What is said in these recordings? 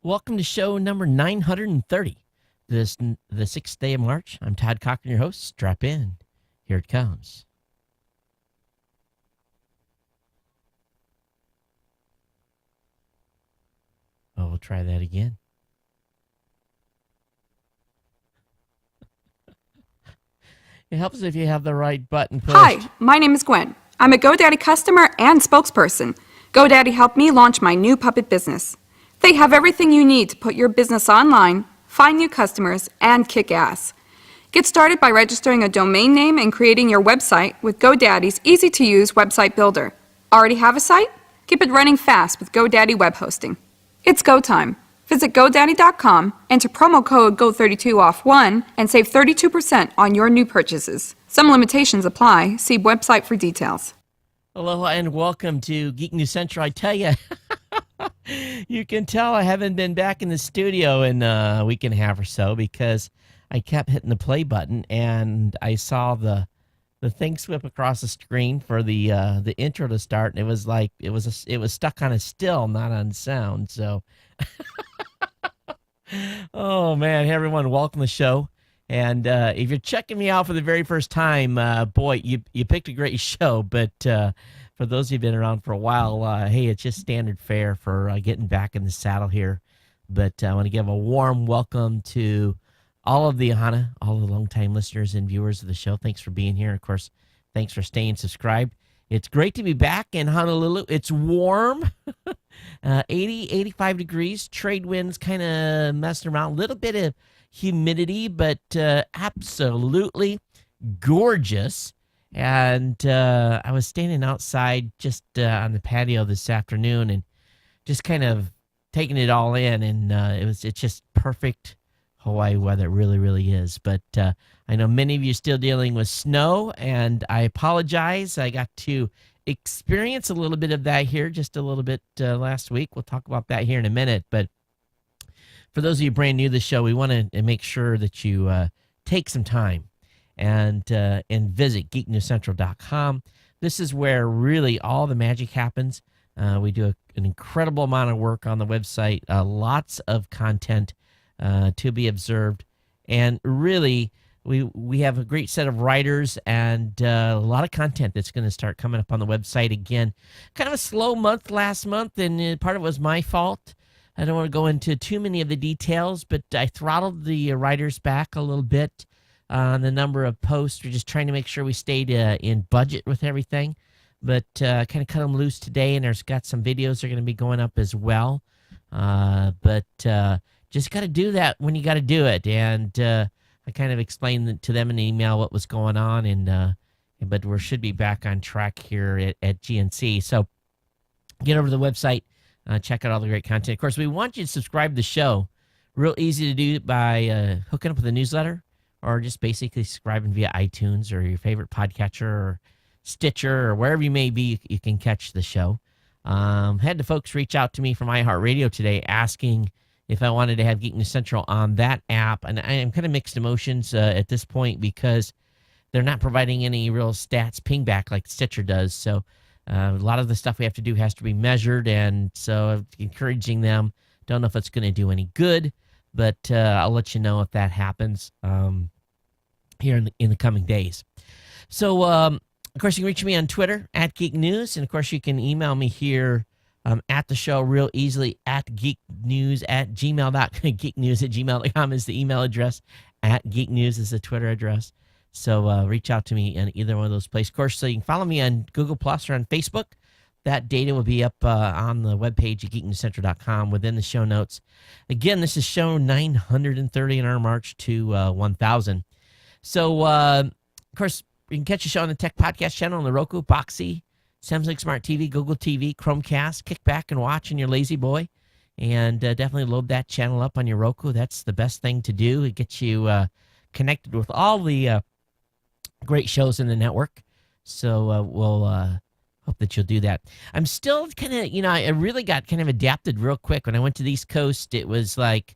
Welcome to show number 930. The 6th day of March. I'm Todd Cochran, your host. Strap in. Here it comes. Oh, we'll try that again. It helps if you have the right button pushed. Hi, my name is Gwen. I'm a GoDaddy customer and spokesperson. GoDaddy helped me launch my new puppet business. They have everything you need to put your business online, find new customers, and kick ass. Get started by registering a domain name and creating your website with GoDaddy's easy-to-use website builder. Already have a site? Keep it running fast with GoDaddy web hosting. It's go time. Visit GoDaddy.com, enter promo code GO32OFF1, and save 32% on your new purchases. Some limitations apply. See website for details. Aloha and welcome to Geek News Central. I tell you, you can tell I haven't been back in the studio in a week and a half or so because I kept hitting the play button and I saw the thing swip across the screen for the intro to start, and it was like it was stuck on a still, not on sound. So, oh man, hey everyone, welcome to the show. And if you're checking me out for the very first time, boy, you picked a great show. But for those who've been around for a while, hey, it's just standard fare for getting back in the saddle here. But I want to give a warm welcome to all of the AHANA, all the longtime listeners and viewers of the show. Thanks for being here. Of course, thanks for staying subscribed. It's great to be back in Honolulu. It's warm, 80, 85 degrees. Trade winds kind of messing around. A little bit of humidity, but absolutely gorgeous. And I was standing outside just on the patio this afternoon and just kind of taking it all in. And it's just perfect Hawaii weather. It really, really is. But I know many of you are still dealing with snow, and I apologize. I got to experience a little bit of that here just a little bit last week. We'll talk about that here in a minute. But for those of you brand new to the show, we want to make sure that you take some time and visit geeknewscentral.com. This is where really all the magic happens. We do an incredible amount of work on the website, lots of content to be observed, and really we have a great set of writers and a lot of content that's going to start coming up on the website again. Kind of a slow month last month, and part of it was my fault. I don't want to go into too many of the details, but I throttled the writers back a little bit on the number of posts. We're just trying to make sure we stayed in budget with everything, but kind of cut them loose today, and there's got some videos that are going to be going up as well. But just got to do that when you got to do it. And I kind of explained to them in an email what was going on, but we should be back on track here at GNC. So get over to the website. Check out all the great content. Of course, we want you to subscribe to the show. Real easy to do by hooking up with a newsletter or just basically subscribing via iTunes or your favorite podcatcher or Stitcher or wherever you may be, you can catch the show. Had the folks reach out to me from iHeartRadio today asking if I wanted to have Geek News Central on that app. And I am kind of mixed emotions at this point because they're not providing any real stats pingback like Stitcher does. So a lot of the stuff we have to do has to be measured, and so encouraging them. Don't know if it's going to do any good, but I'll let you know if that happens here in the coming days. So, of course, you can reach me on Twitter at Geek News, and of course, you can email me here at the show real easily at geeknews@gmail.com. geeknews@gmail.com is the email address. At geeknews is the Twitter address. So reach out to me in either one of those places. Of course, so you can follow me on Google Plus or on Facebook. That data will be up on the webpage at geeknewscentral.com within the show notes. Again, this is show 930 in our march to 1,000. So, of course, you can catch the show on the Tech Podcast channel on the Roku, Boxy, Samsung Smart TV, Google TV, Chromecast. Kick back and watch in your lazy boy. And definitely load that channel up on your Roku. That's the best thing to do. It gets you connected with all the great shows in the network. So we'll hope that you'll do that. I'm still kind of, I really got kind of adapted real quick. When I went to the East Coast, it was like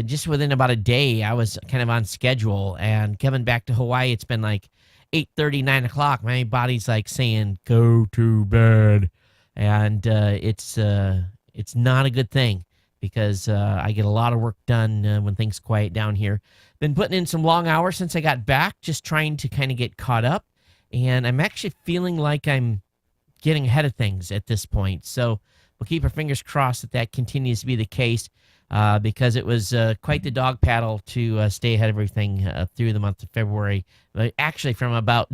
just within about a day, I was kind of on schedule. And coming back to Hawaii, it's been like 8:30, 9 o'clock. My body's like saying, go to bed. And it's not a good thing because I get a lot of work done when things quiet down here. Been putting in some long hours since I got back, just trying to kind of get caught up. And I'm actually feeling like I'm getting ahead of things at this point. So we'll keep our fingers crossed that that continues to be the case, because it was quite the dog paddle to stay ahead of everything through the month of February. Actually, from about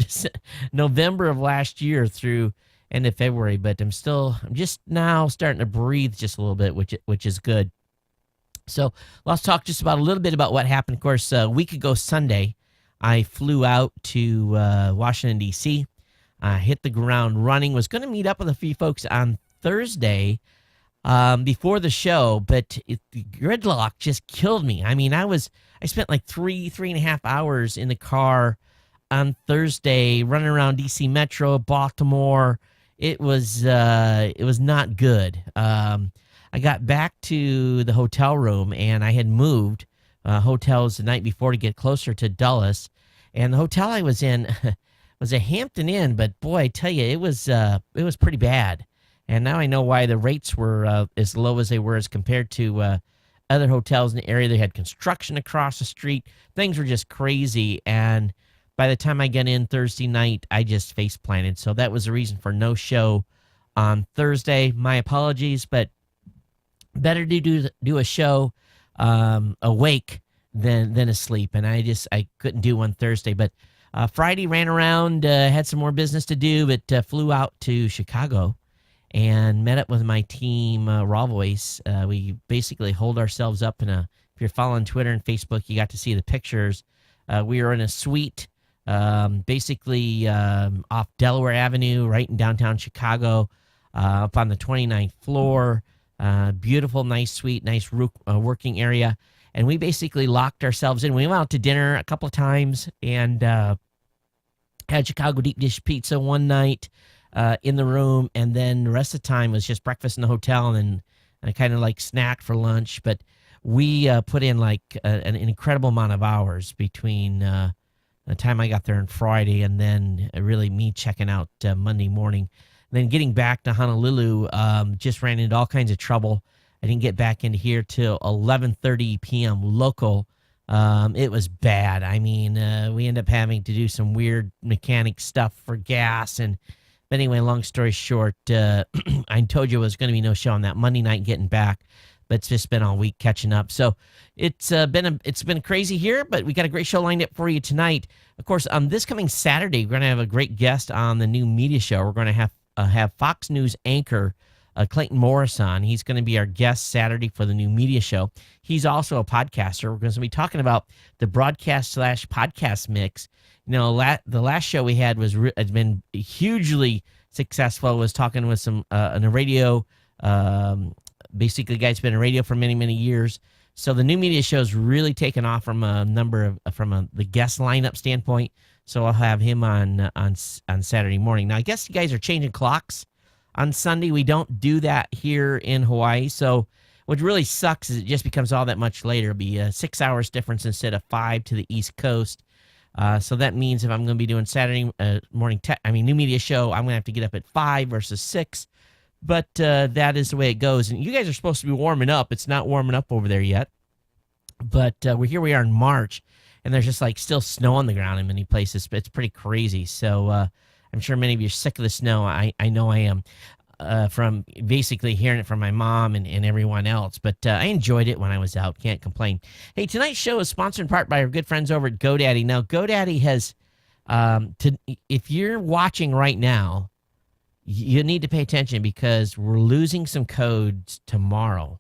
November of last year through end of February. But I'm just now starting to breathe just a little bit, which is good. So let's talk just about a little bit about what happened. Of course, a week ago Sunday, I flew out to Washington, D.C., hit the ground running, was going to meet up with a few folks on Thursday before the show, but the gridlock just killed me. I mean, I spent like three and a half hours in the car on Thursday running around DC Metro, Baltimore. It was not good. I got back to the hotel room, and I had moved hotels the night before to get closer to Dulles. And the hotel I was in was a Hampton Inn, but boy, I tell you, it was pretty bad. And now I know why the rates were as low as they were as compared to other hotels in the area. They had construction across the street. Things were just crazy. And by the time I got in Thursday night, I just face planted. So that was the reason for no show on Thursday. My apologies, but better to do a show awake than asleep. And I couldn't do one Thursday. But Friday ran around, had some more business to do, but flew out to Chicago and met up with my team, Raw Voice. We basically hold ourselves up if you're following Twitter and Facebook, you got to see the pictures. We were in a suite, basically off Delaware Avenue, right in downtown Chicago, up on the 29th floor. Beautiful, nice suite, nice working area. And we basically locked ourselves in. We went out to dinner a couple of times and had Chicago deep dish pizza one night in the room, and then the rest of the time was just breakfast in the hotel, and I kind of like snacked for lunch. But we put in like an incredible amount of hours between the time I got there on Friday and then really me checking out Monday morning. And then getting back to Honolulu, just ran into all kinds of trouble. I didn't get back into here till 11:30 p.m. local. It was bad. I mean, we ended up having to do some weird mechanic stuff for gas. But anyway, long story short, I told you it was going to be no show on that Monday night getting back, but it's just been all week catching up. So it's been crazy here, but we got a great show lined up for you tonight. Of course, this coming Saturday, we're going to have a great guest on the new media show. We're going to have Fox News anchor Clayton Morris on. He's going to be our guest Saturday for the new media show. He's also a podcaster. We're going to be talking about the broadcast/podcast mix. You know, the last show we had has been hugely successful. Was talking with some on the radio. Basically, the guy's been in radio for many, many years. So the new media show is really taken off from the guest lineup standpoint. So I'll have him on Saturday morning. Now I guess you guys are changing clocks on Sunday. We don't do that here in Hawaii. So what really sucks is it just becomes all that much later. It'll be a 6 hours difference instead of 5 to the East Coast. So that means if I'm going to be doing Saturday morning, new media show, I'm going to have to get up at 5 versus 6. But that is the way it goes. And you guys are supposed to be warming up. It's not warming up over there yet. But we are in March, and there's just like still snow on the ground in many places. But it's pretty crazy. So I'm sure many of you are sick of the snow. I know I am, from basically hearing it from my mom and everyone else. But I enjoyed it when I was out. Can't complain. Hey, tonight's show is sponsored in part by our good friends over at GoDaddy. Now, GoDaddy has, if you're watching right now, you need to pay attention because we're losing some codes tomorrow.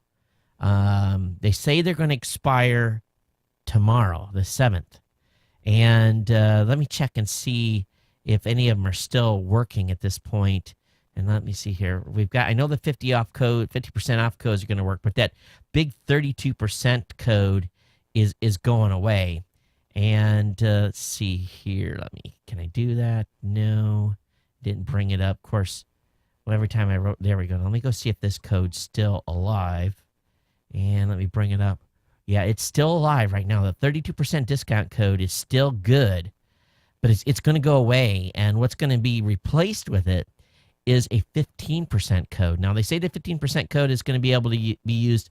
They say they're going to expire tomorrow, the 7th. And let me check and see if any of them are still working at this point. And let me see here. I know the 50% off codes are going to work, but that big 32% code is going away. And let's see here. Can I do that? No, didn't bring it up. Of course, every time I wrote, there we go. Let me go see if this code's still alive. And let me bring it up. Yeah, it's still alive right now. The 32% discount code is still good, but it's going to go away. And what's going to be replaced with it is a 15% code. Now, they say the 15% code is going to be able to be used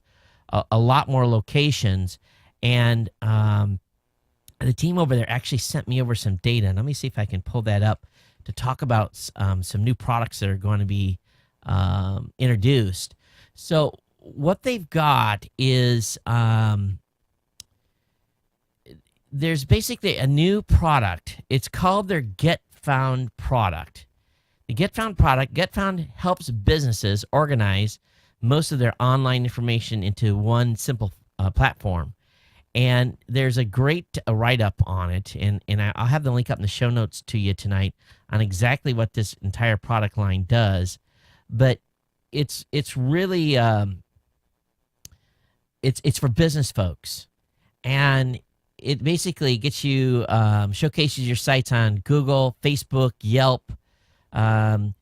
a lot more locations. And the team over there actually sent me over some data. And let me see if I can pull that up to talk about some new products that are going to be introduced. So what they've got is there's basically a new product. It's called their Get Found product. The Get Found product, Get Found helps businesses organize most of their online information into one simple platform. And there's a great write-up on it, and I'll have the link up in the show notes to you tonight on exactly what this entire product line does. But it's really it's for business folks, and it basically gets you showcases your sites on Google, Facebook, Yelp, and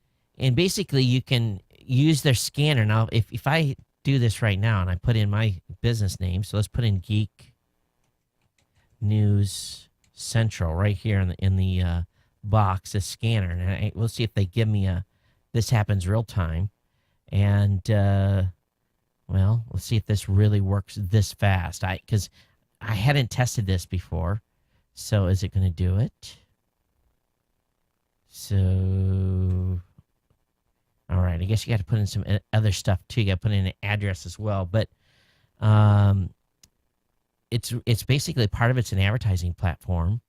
basically you can use their scanner. Now, if I do this right now and I put in my business name, so let's put in Geek News Central right here in the box, the scanner, and we'll see if they give me this happens real time, and well, let's see if this really works this fast. Because I hadn't tested this before, so is it going to do it? So, all right, I guess you got to put in some other stuff too. You got to put in an address as well, but it's basically part of it's an advertising platform,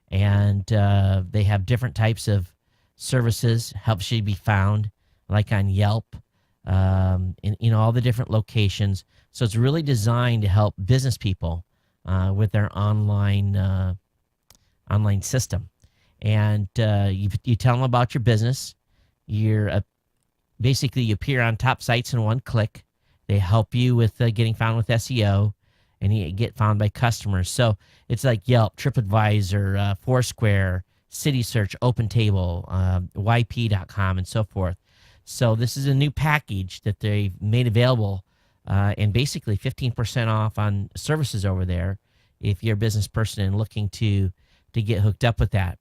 and they have different types of services, helps you be found, like on Yelp, in all the different locations. So it's really designed to help business people with their online system. And you tell them about your business. You're basically you appear on top sites in one click. They help you with getting found with SEO, and you get found by customers. So it's like Yelp, TripAdvisor, Foursquare, City Search, OpenTable, YP.com, and so forth. So this is a new package that they've made available, and basically 15% off on services over there if you're a business person and looking to get hooked up with that.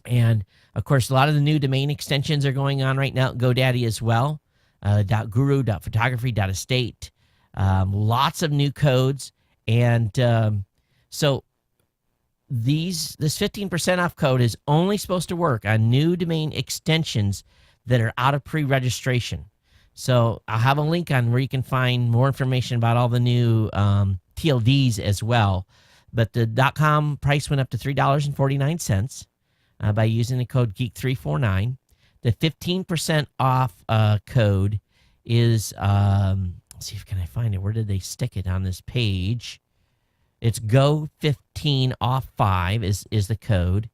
And, of course, a lot of the new domain extensions are going on right now at GoDaddy as well, .guru, .photography, .estate, lots of new codes. And so this 15% off code is only supposed to work on new domain extensions that are out of pre-registration. So I'll have a link on where you can find more information about all the new TLDs as well. But the .com price went up to $3.49 by using the code GEEK349. The 15% off code is, let's see if can I find it. Where did they stick it on this page? It's GO15 off 5 is the code.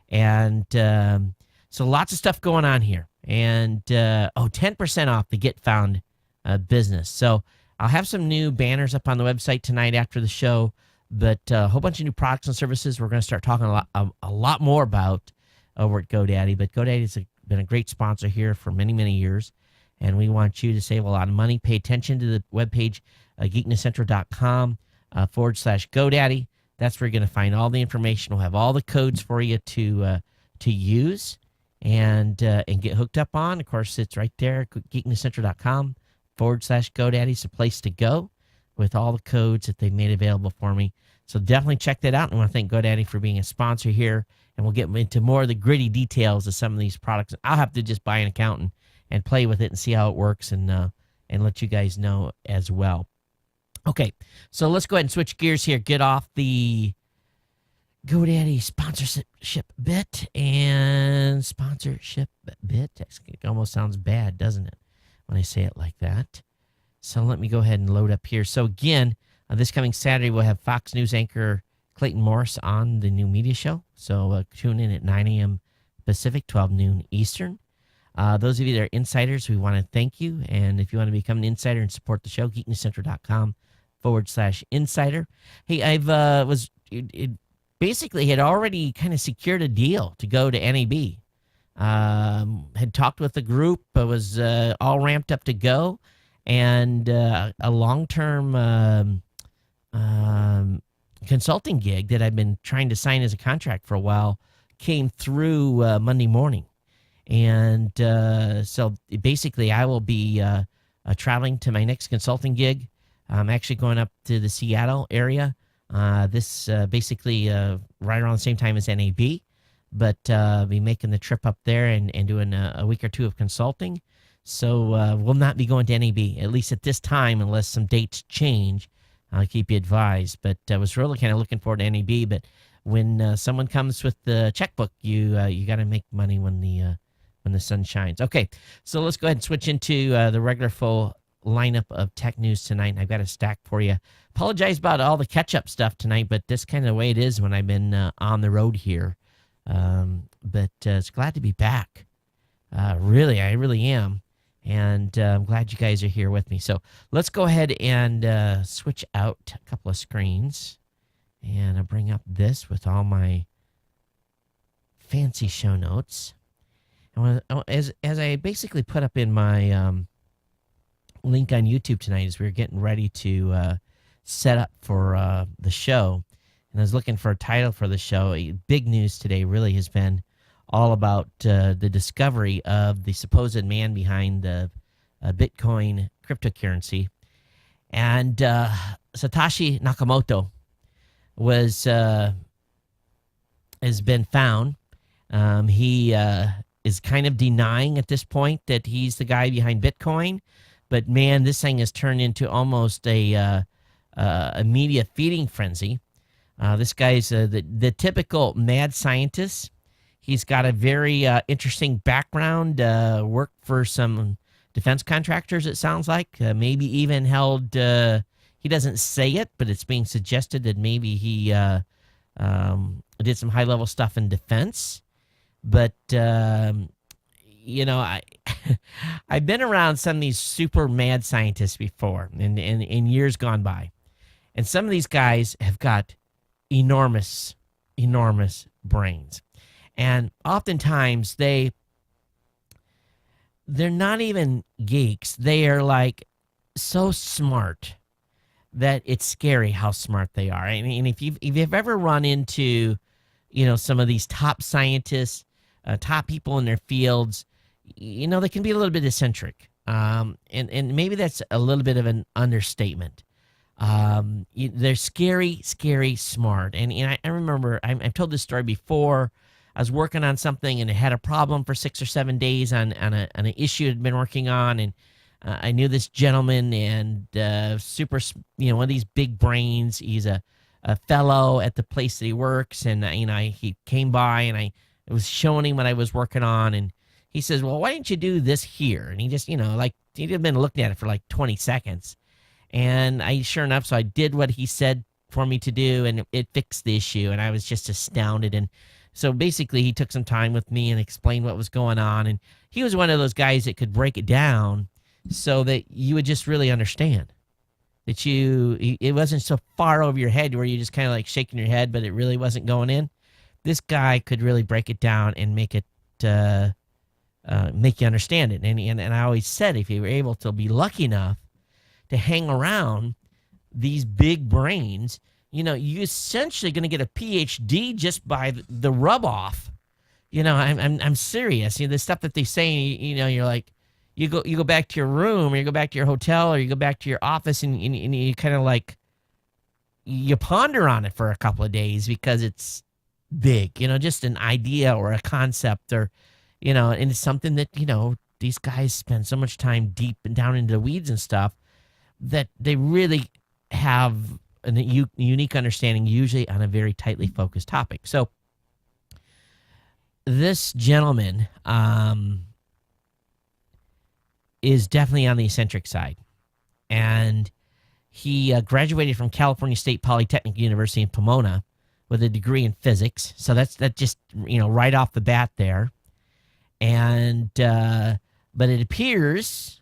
And so lots of stuff going on here. And 10% off the Get Found business. So I'll have some new banners up on the website tonight after the show, but a whole bunch of new products and services we're going to start talking a lot more about over at GoDaddy. But GoDaddy has been a great sponsor here for many, many years, and we want you to save a lot of money. Pay attention to the webpage, geeknesscentral.com /GoDaddy. That's where you're going to find all the information. We'll have all the codes for you to use and get hooked up on. Of course, it's right there, geeknesscentral.com /GoDaddy. It's a place to go with all the codes that they've made available for me. So definitely check that out. And I want to thank GoDaddy for being a sponsor here. And we'll get into more of the gritty details of some of these products. I'll have to just buy an account and play with it and see how it works and let you guys know as well. Okay, so let's go ahead and switch gears here. Get off the GoDaddy sponsorship bit and sponsorship bit. It almost sounds bad, doesn't it, when I say it like that? So let me go ahead and load up here. So again, this coming Saturday, we'll have Fox News anchor Clayton Morris on the new media show. So tune in at 9 a.m. Pacific, 12 noon Eastern. Those of you that are insiders, we want to thank you. And if you want to become an insider and support the show, geeknesscentral.com /insider. Hey, basically had already kind of secured a deal to go to NAB. Had talked with the group, but was all ramped up to go. And a long-term consulting gig that I've been trying to sign as a contract for a while came through Monday morning. And so basically I will be traveling to my next consulting gig I'm actually going up to the Seattle area. This basically right around the same time as NAB, but I'll be making the trip up there and doing a week or two of consulting. So we'll not be going to NAB, at least at this time, unless some dates change. I'll keep you advised. But I was really kind of looking forward to NAB. But when someone comes with the checkbook, you got to make money when the sun shines. Okay, so let's go ahead and switch into the regular full lineup of tech news tonight. I've got a stack for you. Apologize about all the catch-up stuff tonight, but that's kind of the way it is when I've been on the road here. But it's glad to be back. I really am. And I'm glad you guys are here with me. So let's go ahead and switch out a couple of screens. And I'll bring up this with all my fancy show notes. As I basically put up in my link on YouTube tonight as we were getting ready to set up for the show, and I was looking for a title for the show. Big news today really has been all about the discovery of the supposed man behind the Bitcoin cryptocurrency. And Satoshi Nakamoto has been found. He is kind of denying at this point that he's the guy behind Bitcoin. But man, this thing has turned into almost a media feeding frenzy. This guy's the typical mad scientist. He's got a very interesting background, worked for some defense contractors, it sounds like. Maybe even held, he doesn't say it, but it's being suggested that maybe he did some high-level stuff in defense. But, I've been around some of these super mad scientists before in years gone by. And some of these guys have got enormous, enormous brains. And oftentimes they're not even geeks. They are like so smart that it's scary how smart they are. I mean, if you've ever run into, some of these top scientists, top people in their fields, they can be a little bit eccentric. And maybe that's a little bit of an understatement. They're scary, scary smart. And I remember, I've told this story before. I was working on something and it had a problem for 6 or 7 days on an issue I'd been working on. And I knew this gentleman and super, one of these big brains. He's a fellow at the place that he works. And, he came by and I was showing him what I was working on. And he says, well, why didn't you do this here? And he just, he'd been looking at it for like 20 seconds. And sure enough, so I did what he said for me to do, and it fixed the issue. And I was just astounded. And so basically, he took some time with me and explained what was going on. And he was one of those guys that could break it down so that you would just really understand. That it wasn't so far over your head where you're just kind of like shaking your head, but it really wasn't going in. This guy could really break it down and make it make you understand it. And I always said, if you were able to be lucky enough to hang around these big brains, you're essentially going to get a PhD just by the rub off. I'm serious. The stuff that they say, you're like, you go back to your room, or you go back to your hotel, or you go back to your office, and you kind of like, you ponder on it for a couple of days because it's big, just an idea or a concept, or, and it's something that, these guys spend so much time deep and down into the weeds and stuff that they really have a unique understanding, usually on a very tightly focused topic. So this gentleman is definitely on the eccentric side. And he graduated from California State Polytechnic University in Pomona with a degree in physics. So that's just, right off the bat there. And but it appears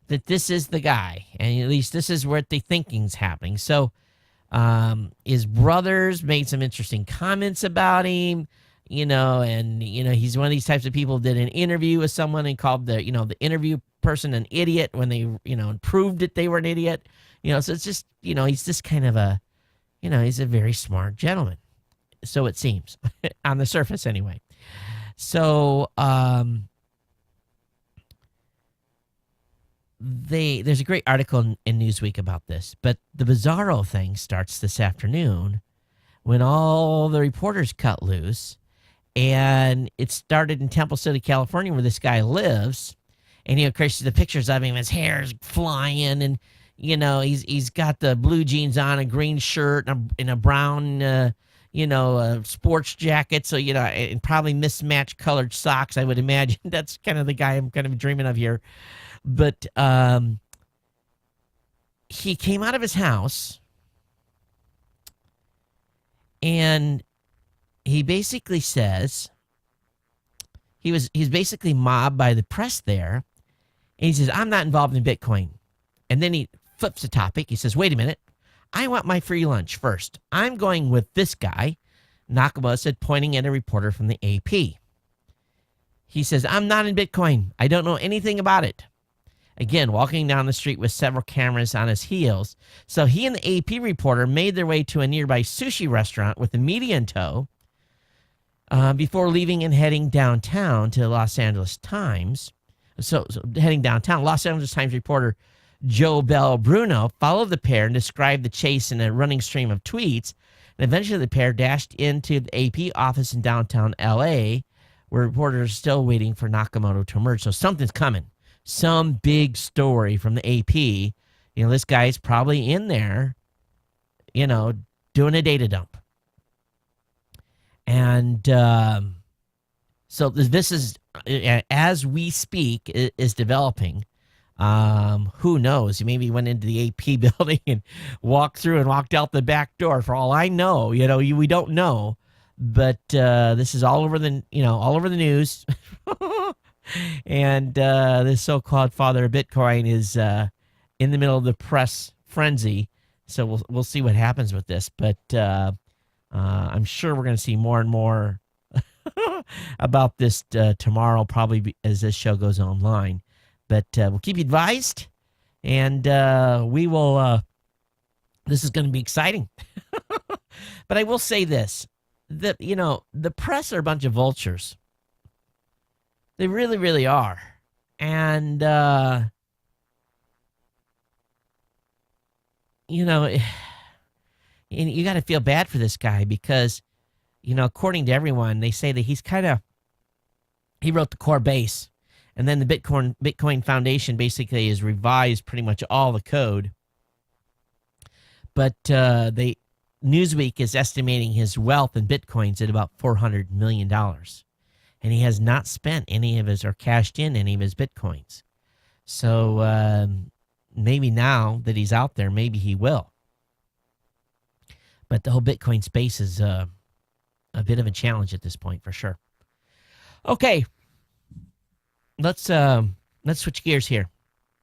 that this is the guy, and at least this is where the thinking's happening. So his brothers made some interesting comments about him, and he's one of these types of people that did an interview with someone and called the interview person an idiot when they proved that they were an idiot. So it's just he's this kind of a he's a very smart gentleman, so it seems on the surface anyway. So there's a great article in Newsweek about this, but the bizarro thing starts this afternoon when all the reporters cut loose. And it started in Temple City, California, where this guy lives. And, of course, the pictures of him, his hair's flying. And, he's got the blue jeans on, a green shirt, and a brown, sports jacket. So, and probably mismatched colored socks, I would imagine. That's kind of the guy I'm kind of dreaming of here. But he came out of his house. And he basically says he's basically mobbed by the press there. And he says, I'm not involved in Bitcoin. And then he flips the topic. He says, wait a minute. I want my free lunch first. I'm going with this guy, Nakamoto said, pointing at a reporter from the AP. He says, I'm not in Bitcoin. I don't know anything about it. Again, walking down the street with several cameras on his heels. So he and the AP reporter made their way to a nearby sushi restaurant with the media in tow. Before leaving and heading downtown to Los Angeles Times. So heading downtown, Los Angeles Times reporter Joe Bell Bruno followed the pair and described the chase in a running stream of tweets. And eventually the pair dashed into the AP office in downtown L.A., where reporters are still waiting for Nakamoto to emerge. So something's coming. Some big story from the AP. This guy's probably in there, doing a data dump. And so this is, as we speak, is developing. Who knows? Maybe he went into the AP building and walked through and walked out the back door. For all I know, we don't know. But this is all over the news. And this so-called father of Bitcoin is in the middle of the press frenzy. So we'll see what happens with this. But I'm sure we're going to see more and more about this tomorrow, probably as this show goes online. But we'll keep you advised, and we will. This is going to be exciting. But I will say this: that the press are a bunch of vultures. They really, really are, and and you got to feel bad for this guy because, according to everyone, they say that he wrote the core base, and then the Bitcoin Foundation basically has revised pretty much all the code. But Newsweek is estimating his wealth in Bitcoins at about $400 million. And he has not spent any of his or cashed in any of his Bitcoins. So maybe now that he's out there, maybe he will. But the whole Bitcoin space is a bit of a challenge at this point, for sure. Okay, let's switch gears here.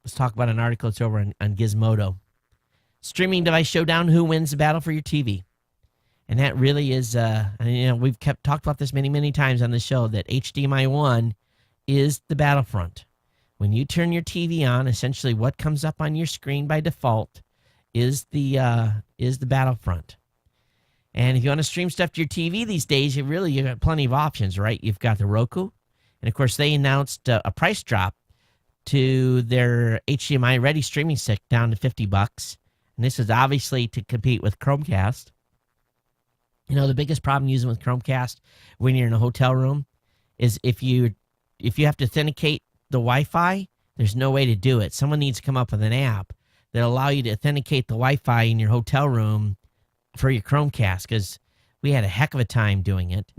Let's talk about an article that's over on Gizmodo. Streaming device showdown: who wins the battle for your TV? And that really is, we've talked about this many, many times on the show, that HDMI 1 is the battlefront. When you turn your TV on, essentially what comes up on your screen by default is the battlefront. And if you want to stream stuff to your TV these days, you've got plenty of options, right? You've got the Roku. And, of course, they announced a price drop to their HDMI-ready streaming stick down to $50. And this is obviously to compete with Chromecast. The biggest problem using with Chromecast when you're in a hotel room is if you have to authenticate the Wi-Fi, there's no way to do it. Someone needs to come up with an app that'll allow you to authenticate the Wi-Fi in your hotel room for your Chromecast, because we had a heck of a time doing it.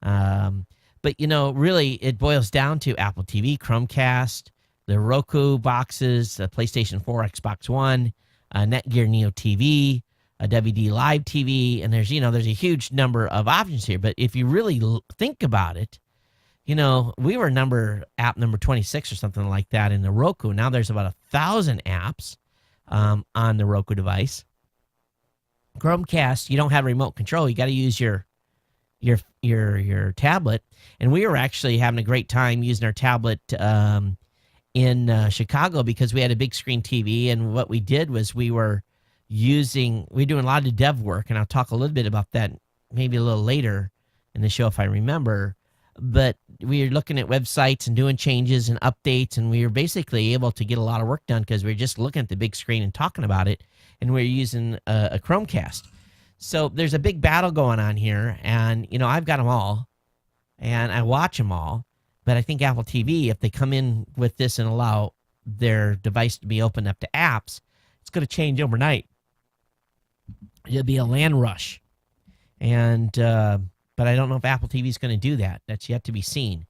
But, really it boils down to Apple TV, Chromecast, the Roku boxes, the PlayStation 4, Xbox One, Netgear Neo TV, a WD Live TV, and there's a huge number of options here. But if you really think about it, we were app number 26 or something like that in the Roku. Now there's about 1,000 apps on the Roku device. Chromecast, you don't have remote control. You got to use your tablet. And we were actually having a great time using our tablet in Chicago because we had a big screen TV. And what we did was we're doing a lot of dev work, and I'll talk a little bit about that maybe a little later in the show if I remember. but we were looking at websites and doing changes and updates, and we were basically able to get a lot of work done because we were just looking at the big screen and talking about it, and we were using a Chromecast. So there's a big battle going on here, and I've got them all, and I watch them all. But I think Apple TV, if they come in with this and allow their device to be opened up to apps, it's going to change overnight. It'll be a land rush, and but I don't know if Apple TV is going to do that. That's yet to be seen.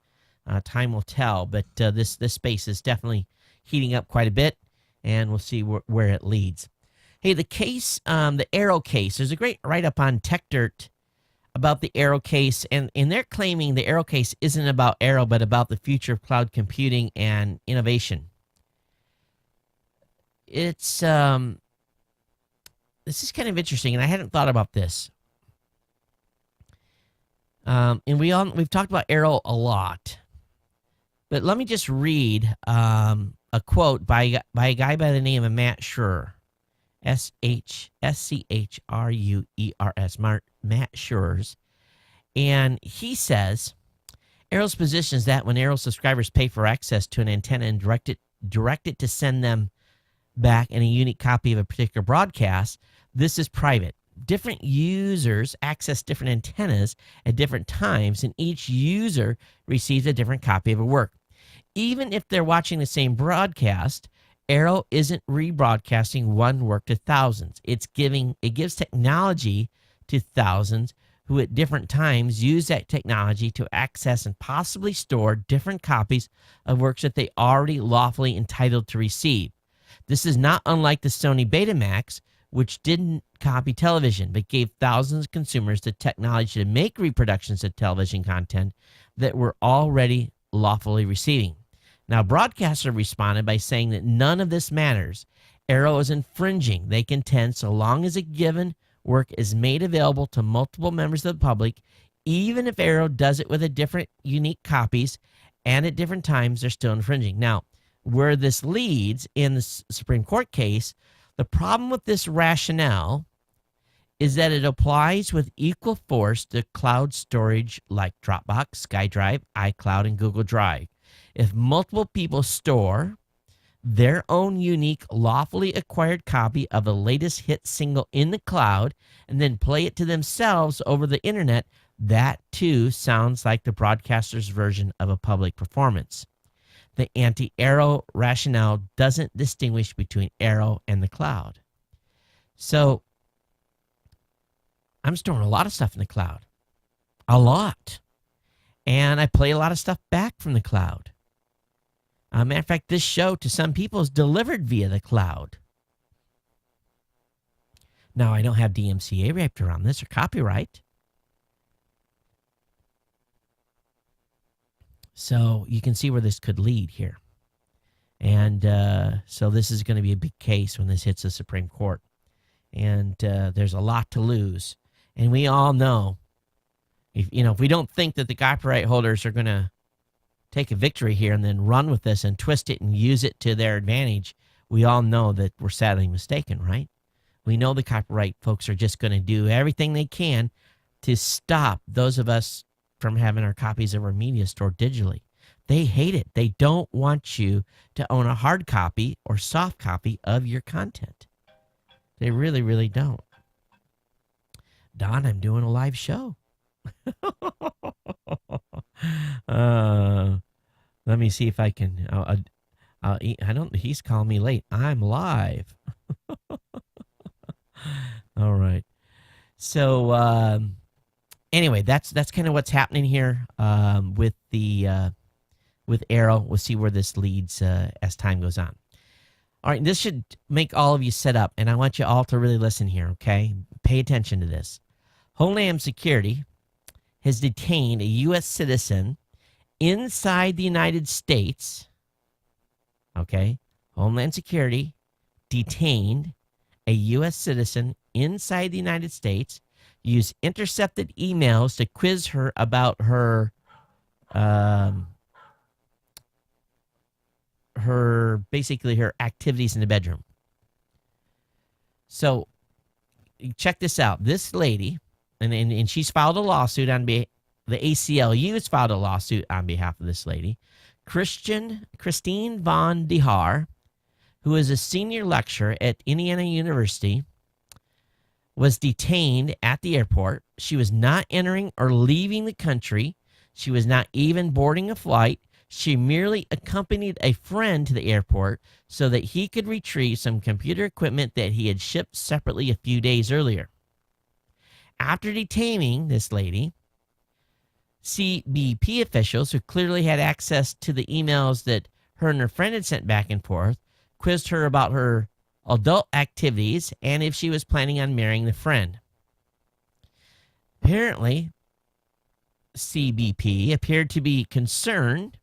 Time will tell. But this space is definitely heating up quite a bit, and we'll see where it leads. Hey, the case, the Arrow case. There's a great write-up on TechDirt about the Arrow case, and they're claiming the Arrow case isn't about Arrow, but about the future of cloud computing and innovation. It's this is kind of interesting, and I hadn't thought about this. And we've talked about Arrow a lot, but let me just read a quote by a guy by the name of Matt Schurers, Schruers, Matt Schurers, and he says Arrow's position is that when Arrow subscribers pay for access to an antenna and direct it to send them back in a unique copy of a particular broadcast, this is private. Different users access different antennas at different times, and each user receives a different copy of a work. Even if they're watching the same broadcast, Arrow isn't rebroadcasting one work to thousands. It gives technology to thousands who at different times use that technology to access and possibly store different copies of works that they already lawfully entitled to receive. This is not unlike the Sony Betamax, which didn't copy television, but gave thousands of consumers the technology to make reproductions of television content that were already lawfully receiving. Now, broadcasters responded by saying that none of this matters. Arrow is infringing, they contend, so long as a given work is made available to multiple members of the public, even if Arrow does it with a different unique copies and at different times, they're still infringing. Now, where this leads in the Supreme Court case, the problem with this rationale is that it applies with equal force to cloud storage like Dropbox, SkyDrive, iCloud, and Google Drive. If multiple people store their own unique, lawfully acquired copy of the latest hit single in the cloud and then play it to themselves over the internet, that too sounds like the broadcaster's version of a public performance. The anti-Arrow rationale doesn't distinguish between Arrow and the cloud. So I'm storing a lot of stuff in the cloud. A lot. And I play a lot of stuff back from the cloud. Matter of fact, this show to some people is delivered via the cloud. Now, I don't have DMCA wrapped around this or copyright. So you can see where this could lead here. And so this is going to be a big case when this hits the Supreme Court. And there's a lot to lose. And we all know, if we don't think that the copyright holders are going to take a victory here and then run with this and twist it and use it to their advantage, we all know that we're sadly mistaken, right? We know the copyright folks are just going to do everything they can to stop those of us from having our copies of our media stored digitally. They hate it. They don't want you to own a hard copy or soft copy of your content. They really, really don't. Don, I'm doing a live show. Let me see if I can. I don't. He's calling me late. I'm live. All right. So anyway, that's kind of what's happening here with Arrow. We'll see where this leads as time goes on. All right, this should make all of you sit up, and I want you all to really listen here. Okay, pay attention to this. Homeland Security has detained a U.S. citizen inside the United States. Okay, Homeland Security detained a U.S. citizen inside the United States, used intercepted emails to quiz her about her basically her activities in the bedroom. So check this out. This lady, and she's filed a lawsuit on the ACLU has filed a lawsuit on behalf of this lady. Christine von Haar, who is a senior lecturer at Indiana University, was detained at the airport. She was not entering or leaving the country. She was not even boarding a flight. She merely accompanied a friend to the airport so that he could retrieve some computer equipment that he had shipped separately a few days earlier. After detaining this lady, CBP officials, who clearly had access to the emails that her and her friend had sent back and forth, quizzed her about her adult activities and if she was planning on marrying the friend. Apparently, CBP appeared to be concerned.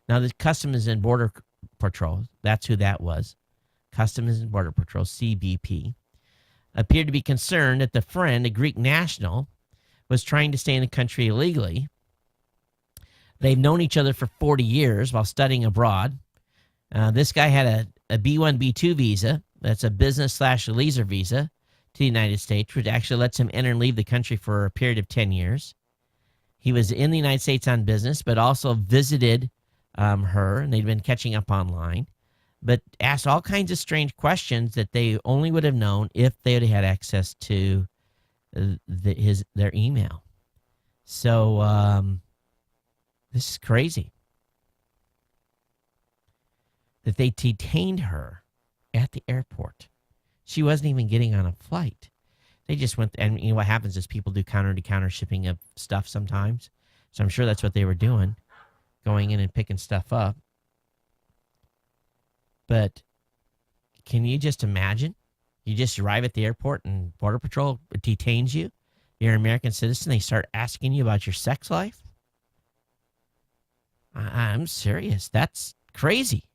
Now, the Customs and Border Patrol, that's who that was. Customs and Border Patrol, CBP, appeared to be concerned that the friend, a Greek national, was trying to stay in the country illegally. They've known each other for 40 years while studying abroad. This guy had a B1, B2 visa. That's a business/leisure visa to the United States, which actually lets him enter and leave the country for a period of 10 years. He was in the United States on business, but also visited her, and they'd been catching up online, but asked all kinds of strange questions that they only would have known if they had had access to their email. So this is crazy that they detained her at the airport. She wasn't even getting on a flight. They just went, and you know what happens is people do counter-to-counter shipping of stuff sometimes. So I'm sure that's what they were doing, going in and picking stuff up. But can you just imagine? You just arrive at the airport and Border Patrol detains you. You're an American citizen. They start asking you about your sex life. I'm serious. That's crazy.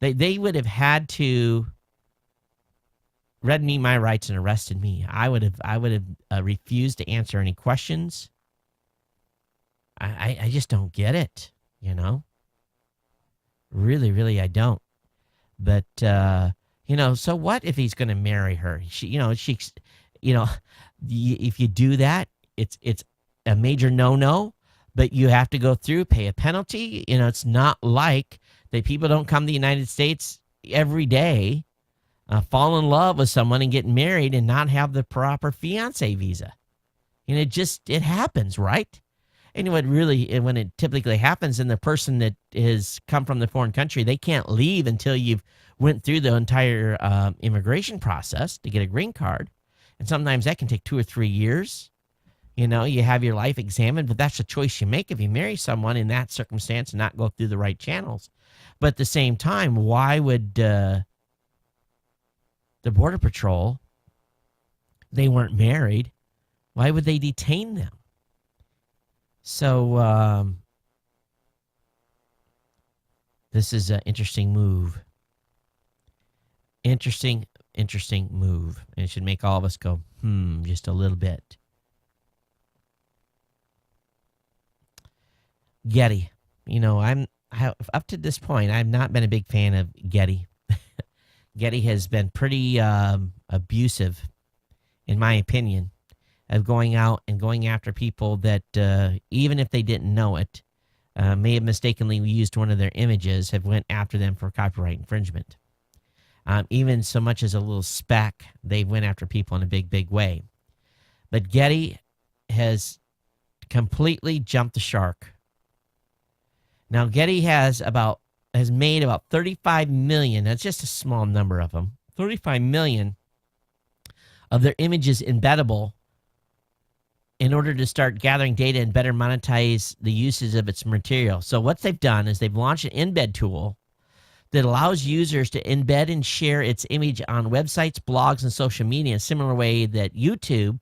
They would have had to read me my rights and arrested me. I would have refused to answer any questions. I just don't get it, you know. Really, really, I don't. But you know, so what if he's going to marry her? If you do that, it's a major no-no. But you have to go through, pay a penalty. You know, it's not like that people don't come to the United States every day, fall in love with someone and get married and not have the proper fiancé visa. And it happens, right? And when it typically happens, and the person that has come from the foreign country, they can't leave until you've went through the entire immigration process to get a green card. And sometimes that can take 2 or 3 years. You know, you have your life examined, but that's a choice you make if you marry someone in that circumstance and not go through the right channels. But at the same time, why would the Border Patrol, they weren't married, why would they detain them? So this is an interesting move. Interesting move. And it should make all of us go, just a little bit. Getty. You know, up to this point, I've not been a big fan of Getty. Getty has been pretty abusive, in my opinion, of going out and going after people that, even if they didn't know it, may have mistakenly used one of their images, have went after them for copyright infringement. Even so much as a little speck, they went after people in a big, big way. But Getty has completely jumped the shark. Now, Getty has made about 35 million. That's just a small number of them. 35 million of their images embeddable in order to start gathering data and better monetize the uses of its material. So what they've done is they've launched an embed tool that allows users to embed and share its image on websites, blogs, and social media in a similar way that YouTube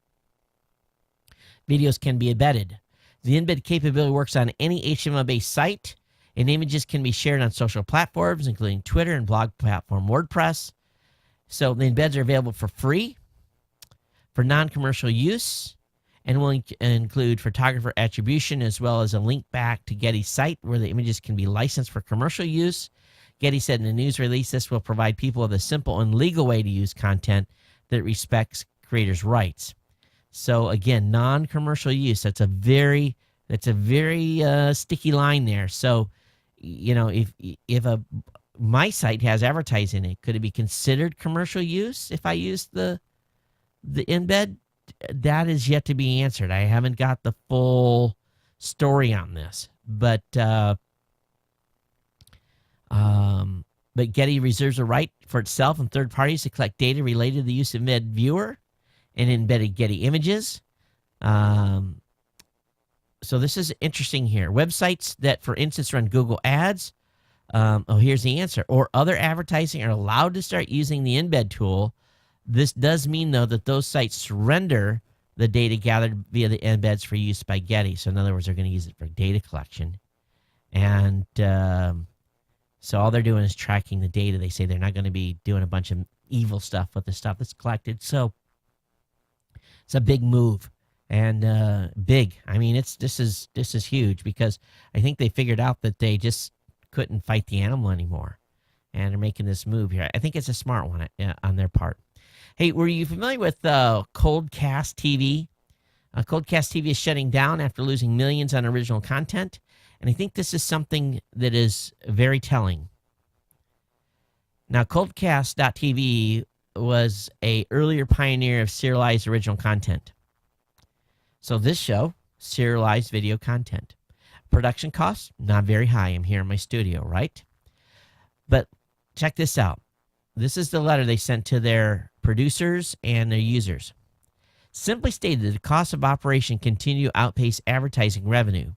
videos can be embedded. The embed capability works on any HTML-based site, and images can be shared on social platforms, including Twitter and blog platform WordPress. So the embeds are available for free, for non-commercial use, and will include photographer attribution as well as a link back to Getty's site where the images can be licensed for commercial use. Getty said in a news release, this will provide people with a simple and legal way to use content that respects creators' rights. So again, non-commercial use. That's a very sticky line there. So, if my site has advertising in it, could it be considered commercial use if I use the embed? That is yet to be answered. I haven't got the full story on this, but Getty reserves a right for itself and third parties to collect data related to the use of embed viewer and embedded Getty images. So this is interesting here. Websites that, for instance, run Google Ads, here's the answer, or other advertising are allowed to start using the embed tool. This does mean, though, that those sites surrender the data gathered via the embeds for use by Getty. So in other words, they're going to use it for data collection. And so all they're doing is tracking the data. They say they're not going to be doing a bunch of evil stuff with the stuff that's collected. So it's a big move. And big. I mean, this is huge, because I think they figured out that they just couldn't fight the animal anymore, and they're making this move here. I think it's a smart one on their part. Hey, were you familiar with Coldcast TV? Coldcast TV is shutting down after losing millions on original content, and I think this is something that is very telling. Now, Coldcast.tv was a earlier pioneer of serialized original content. So this show, serialized video content. Production costs, not very high. I'm here in my studio, right? But check this out. This is the letter they sent to their producers and their users. Simply stated, the cost of operation continue to outpace advertising revenue.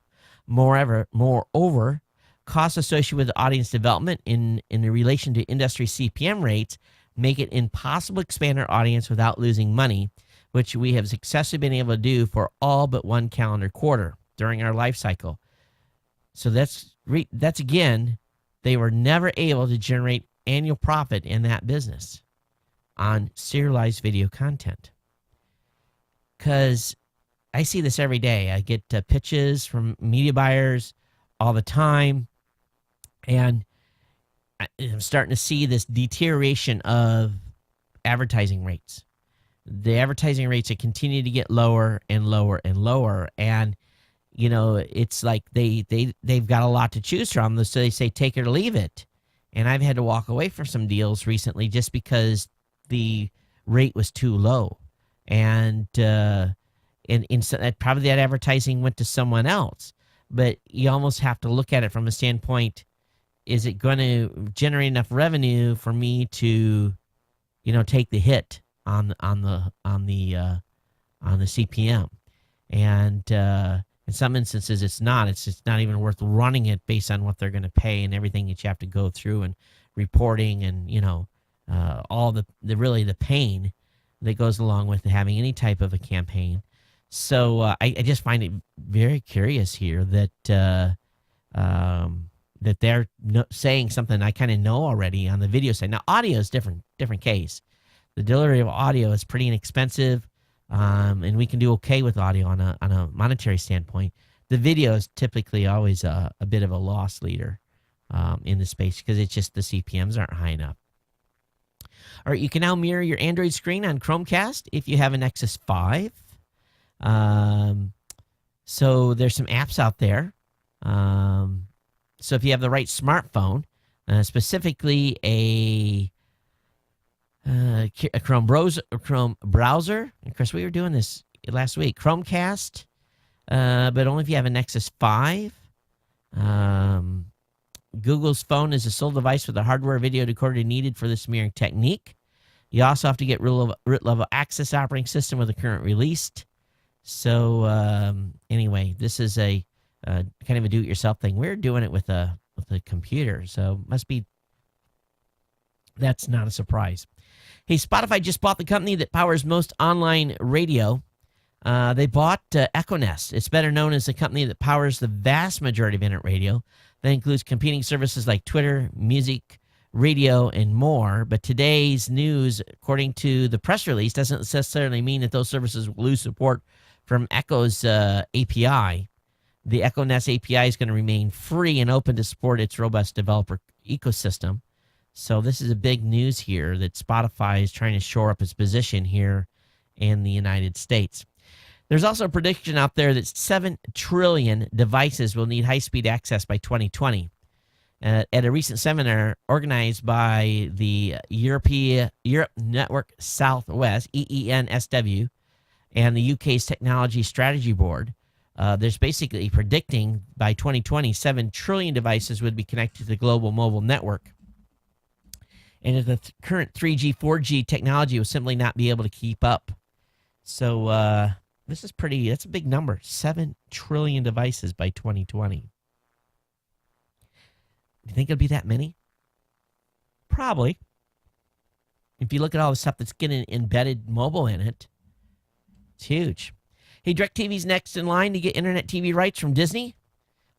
Moreover, costs associated with audience development in relation to industry CPM rates make it impossible to expand our audience without losing money, which we have successfully been able to do for all but one calendar quarter during our life cycle. So that's again, they were never able to generate annual profit in that business on serialized video content. Because I see this every day. I get pitches from media buyers all the time, and I'm starting to see this deterioration of advertising rates. The advertising rates are continue to get lower and lower and lower, and it's like they've got a lot to choose from, so they say take it or leave it. And I've had to walk away from some deals recently just because the rate was too low, and so probably that advertising went to someone else. But you almost have to look at it from a standpoint: is it going to generate enough revenue for me to, take the hit on the CPM? And in some instances, it's not. It's just not even worth running it based on what they're going to pay and everything that you have to go through, and reporting, and all the pain that goes along with having any type of a campaign. So I just find it very curious here that that they're saying something I kind of know already on the video side. Now, audio is different case. The delivery of audio is pretty inexpensive, and we can do okay with audio on a monetary standpoint. The video is typically always a bit of a loss leader in the space, because it's just the CPMs aren't high enough. All right, you can now mirror your Android screen on Chromecast if you have an Nexus 5. So there's some apps out there. So if you have the right smartphone, specifically a Chrome browser, and of course we were doing this last week, Chromecast, but only if you have a Nexus 5. Google's phone is the sole device with the hardware video decoder needed for this mirroring technique. You also have to get root level access operating system with the current released. So anyway, this is a kind of a do-it-yourself thing. We're doing it with a computer, so that's not a surprise. Hey, Spotify just bought the company that powers most online radio. They bought Echo Nest. It's better known as the company that powers the vast majority of internet radio. That includes competing services like Twitter, music, radio, and more. But today's news, according to the press release, doesn't necessarily mean that those services will lose support from Echo's API. The Echo Nest API is going to remain free and open to support its robust developer ecosystem. So this is a big news here that Spotify is trying to shore up its position here in the United States. There's also a prediction out there that 7 trillion devices will need high-speed access by 2020. At a recent seminar organized by the Europe Network Southwest, EENSW, and the UK's Technology Strategy Board, there's basically predicting by 2020, 7 trillion devices would be connected to the global mobile network. And if the current 3G, 4G technology will simply not be able to keep up. So that's a big number, 7 trillion devices by 2020. Do you think it'll be that many? Probably. If you look at all the stuff that's getting embedded mobile in it, it's huge. Hey, DirecTV's next in line to get internet TV rights from Disney.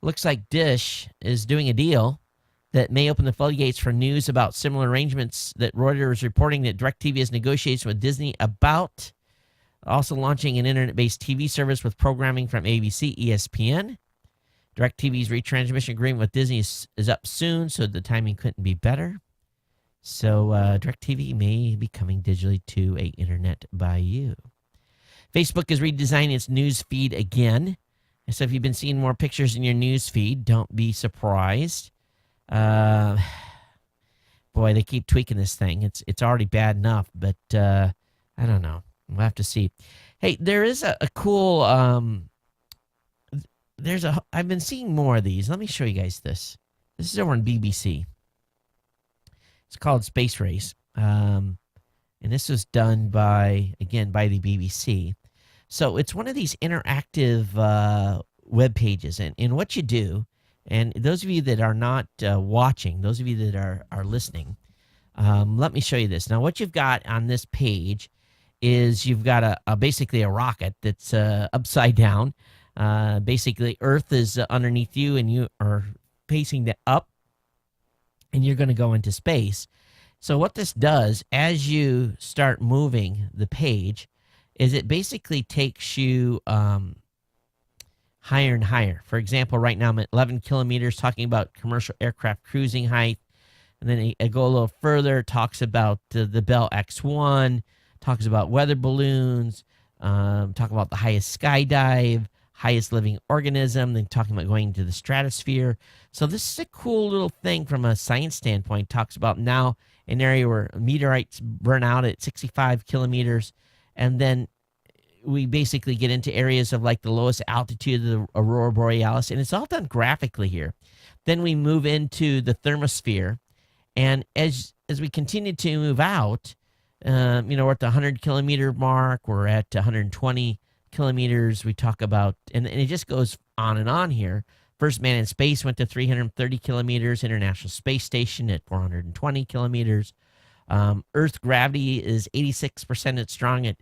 Looks like Dish is doing a deal that may open the floodgates for news about similar arrangements that Reuters is reporting that DirecTV is negotiating with Disney about. Also launching an internet-based TV service with programming from ABC, ESPN. DirecTV's retransmission agreement with Disney is up soon, so the timing couldn't be better. So DirecTV may be coming digitally to a internet by you. Facebook is redesigning its news feed again. So if you've been seeing more pictures in your news feed, don't be surprised. Boy, they keep tweaking this thing. It's already bad enough, but I don't know. We'll have to see. Hey, there is a cool. I've been seeing more of these. Let me show you guys this. This is over on BBC. It's called Space Race, and this was done by the BBC. So it's one of these interactive web pages, and what you do. And those of you that are not watching, those of you that are listening, let me show you this. Now, what you've got on this page is you've got basically a rocket that's upside down. Basically, Earth is underneath you, and you are facing up, and you're going to go into space. So what this does, as you start moving the page, is it basically takes you higher and higher. For example, right now I'm at 11 kilometers, talking about commercial aircraft cruising height. And then I go a little further, talks about the Bell X-1, talks about weather balloons, talk about the highest skydive, highest living organism, then talking about going to the stratosphere. So this is a cool little thing from a science standpoint. Talks about now an area where meteorites burn out at 65 kilometers. And then we basically get into areas of like the lowest altitude of the Aurora Borealis, and it's all done graphically here. Then we move into the thermosphere, and as we continue to move out, we're at the 100-kilometer mark, we're at 120 kilometers. We talk about, and it just goes on and on here. First man in space went to 330 kilometers, International Space Station at 420 kilometers. Earth gravity is 86% strong at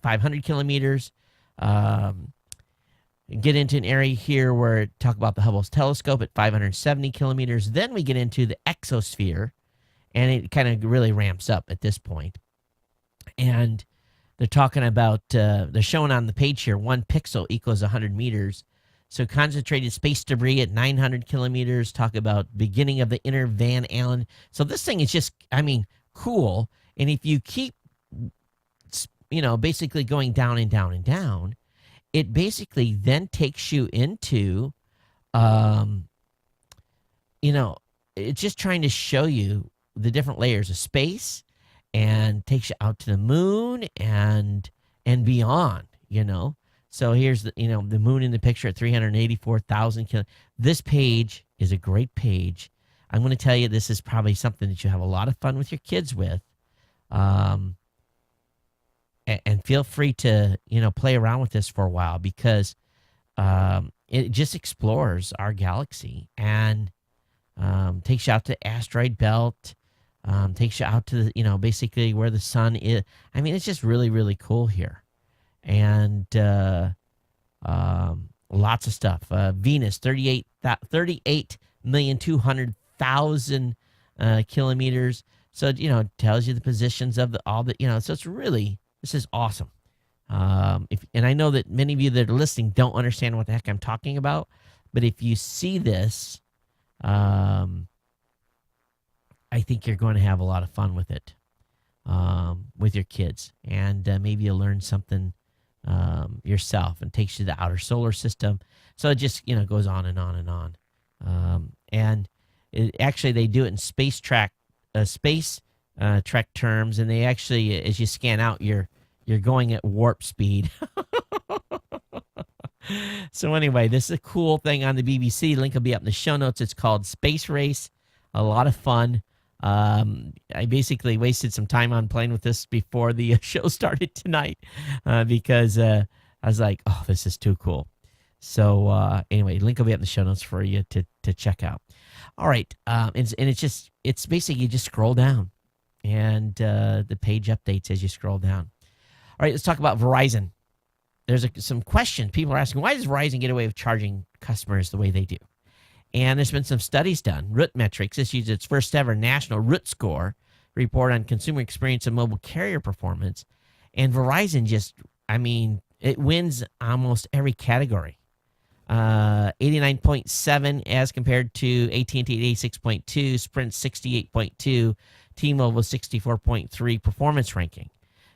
500 kilometers. Get into an area here where it talk about the Hubble telescope at 570 kilometers. Then we get into the exosphere, and it kind of really ramps up at this point. And they're talking about, they're showing on the page here, 1 pixel equals 100 meters. So concentrated space debris at 900 kilometers, talk about beginning of the inner Van Allen. So this thing is just, cool. And if you keep, basically going down and down and down, it basically then takes you into, it's just trying to show you the different layers of space and takes you out to the moon and beyond, So here's the moon in the picture at 384,000 kilometers. This page is a great page. I'm going to tell you, this is probably something that you have a lot of fun with your kids with. And feel free to, play around with this for a while, because it just explores our galaxy and takes you out to the asteroid belt, takes you out to, basically where the sun is. It's just really, really cool here. And lots of stuff. Venus, 38,200,000 kilometers. So, it tells you the positions of so it's really, this is awesome. And I know that many of you that are listening don't understand what the heck I'm talking about, but if you see this, I think you're going to have a lot of fun with it, with your kids, and maybe you'll learn something yourself and takes you to the outer solar system. So it just goes on and on and on. And actually, they do it in space trek terms, and they actually, as you scan out, you're going at warp speed. So anyway, this is a cool thing on the BBC. Link will be up in the show notes. It's called Space Race. A lot of fun. I basically wasted some time on playing with this before the show started tonight because I was like, oh, this is too cool. So anyway, link will be up in the show notes for you to check out. All right. And it's basically you just scroll down and the page updates as you scroll down. All right, let's talk about Verizon. There's some questions. People are asking, why does Verizon get away with charging customers the way they do? And there's been some studies done. Root Metrics issued its first ever national Root Score report on consumer experience and mobile carrier performance. And Verizon it wins almost every category. 89.7 as compared to AT&T at 86.2, Sprint 68.2, T-Mobile 64.3 performance ranking.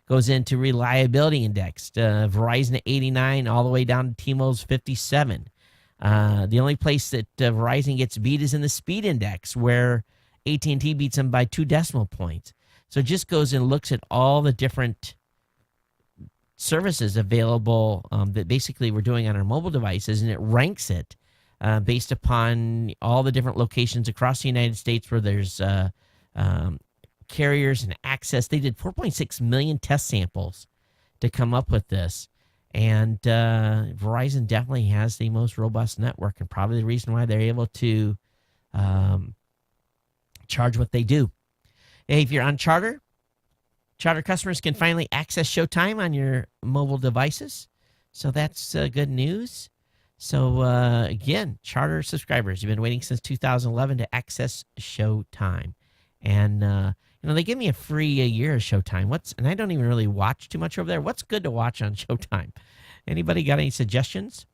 Goes into reliability index. Verizon at 89 all the way down to T-Mobile's 57. The only place that Verizon gets beat is in the speed index, where AT&T beats them by 2 decimal points. So it just goes and looks at all the different services available that basically we're doing on our mobile devices, and it ranks it based upon all the different locations across the United States where there's carriers and access. They did 4.6 million test samples to come up with this. And Verizon definitely has the most robust network, and probably the reason why they're able to charge what they do. Hey, if you're on Charter customers can finally access Showtime on your mobile devices. So that's good news. So again, Charter subscribers, you've been waiting since 2011 to access Showtime. And they give me a free year of Showtime. And I don't even really watch too much over there. What's good to watch on Showtime? Anybody got any suggestions?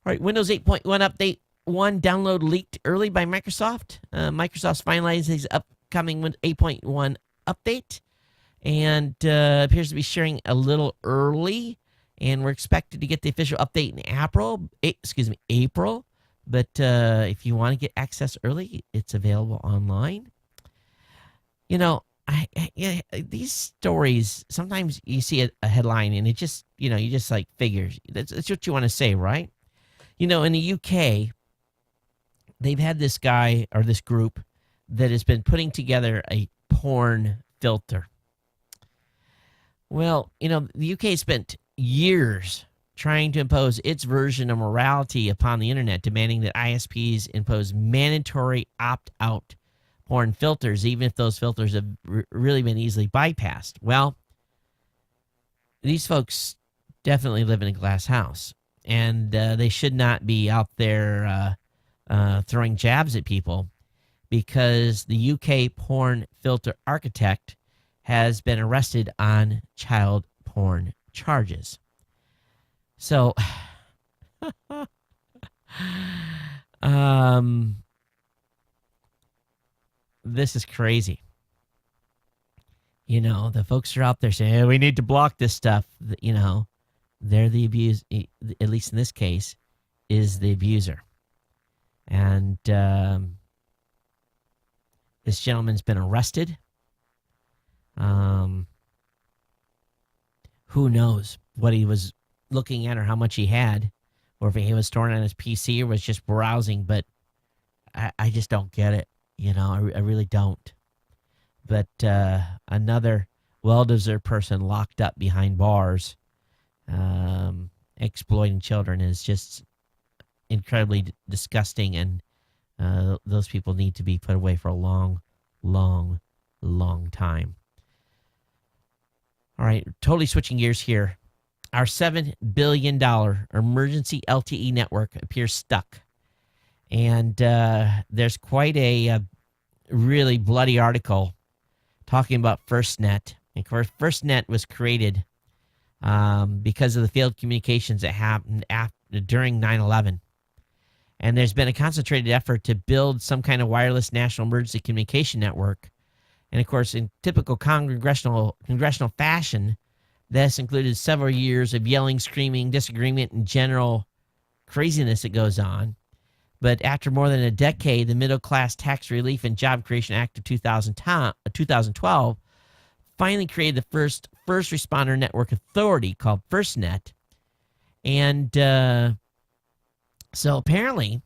All right, Windows 8.1 Update 1 download leaked early by Microsoft. Microsoft's finalizing its upcoming 8.1 update and appears to be sharing a little early. And we're expected to get the official update in April. But if you want to get access early, it's available online. These stories, sometimes you see a headline and it just, you just like figures. That's what you want to say, right? In the UK, they've had this guy or this group that has been putting together a porn filter. Well, the UK spent years trying to impose its version of morality upon the internet, demanding that ISPs impose mandatory opt-out porn filters, even if those filters have really been easily bypassed. Well, these folks definitely live in a glass house, and they should not be out there throwing jabs at people, because the UK porn filter architect has been arrested on child porn charges. So, this is crazy. The folks are out there saying, hey, we need to block this stuff. They're the abuse, at least in this case, is the abuser. And this gentleman's been arrested. Who knows what he was looking at or how much he had, or if he was storing on his PC or was just browsing, but I just don't get it. I really don't. But another well-deserved person locked up behind bars exploiting children is just incredibly disgusting, and those people need to be put away for a long, long, long time. All right, totally switching gears here. Our $7 billion emergency LTE network appears stuck. And there's quite a really bloody article talking about FirstNet. And of course, FirstNet was created because of the failed communications that happened during 9/11. And there's been a concentrated effort to build some kind of wireless national emergency communication network. And of course, in typical congressional fashion, This included several years of yelling, screaming, disagreement, and general craziness that goes on. But after more than a decade, the Middle Class Tax Relief and Job Creation Act of 2012 finally created the first responder network authority called FirstNet. And so apparently,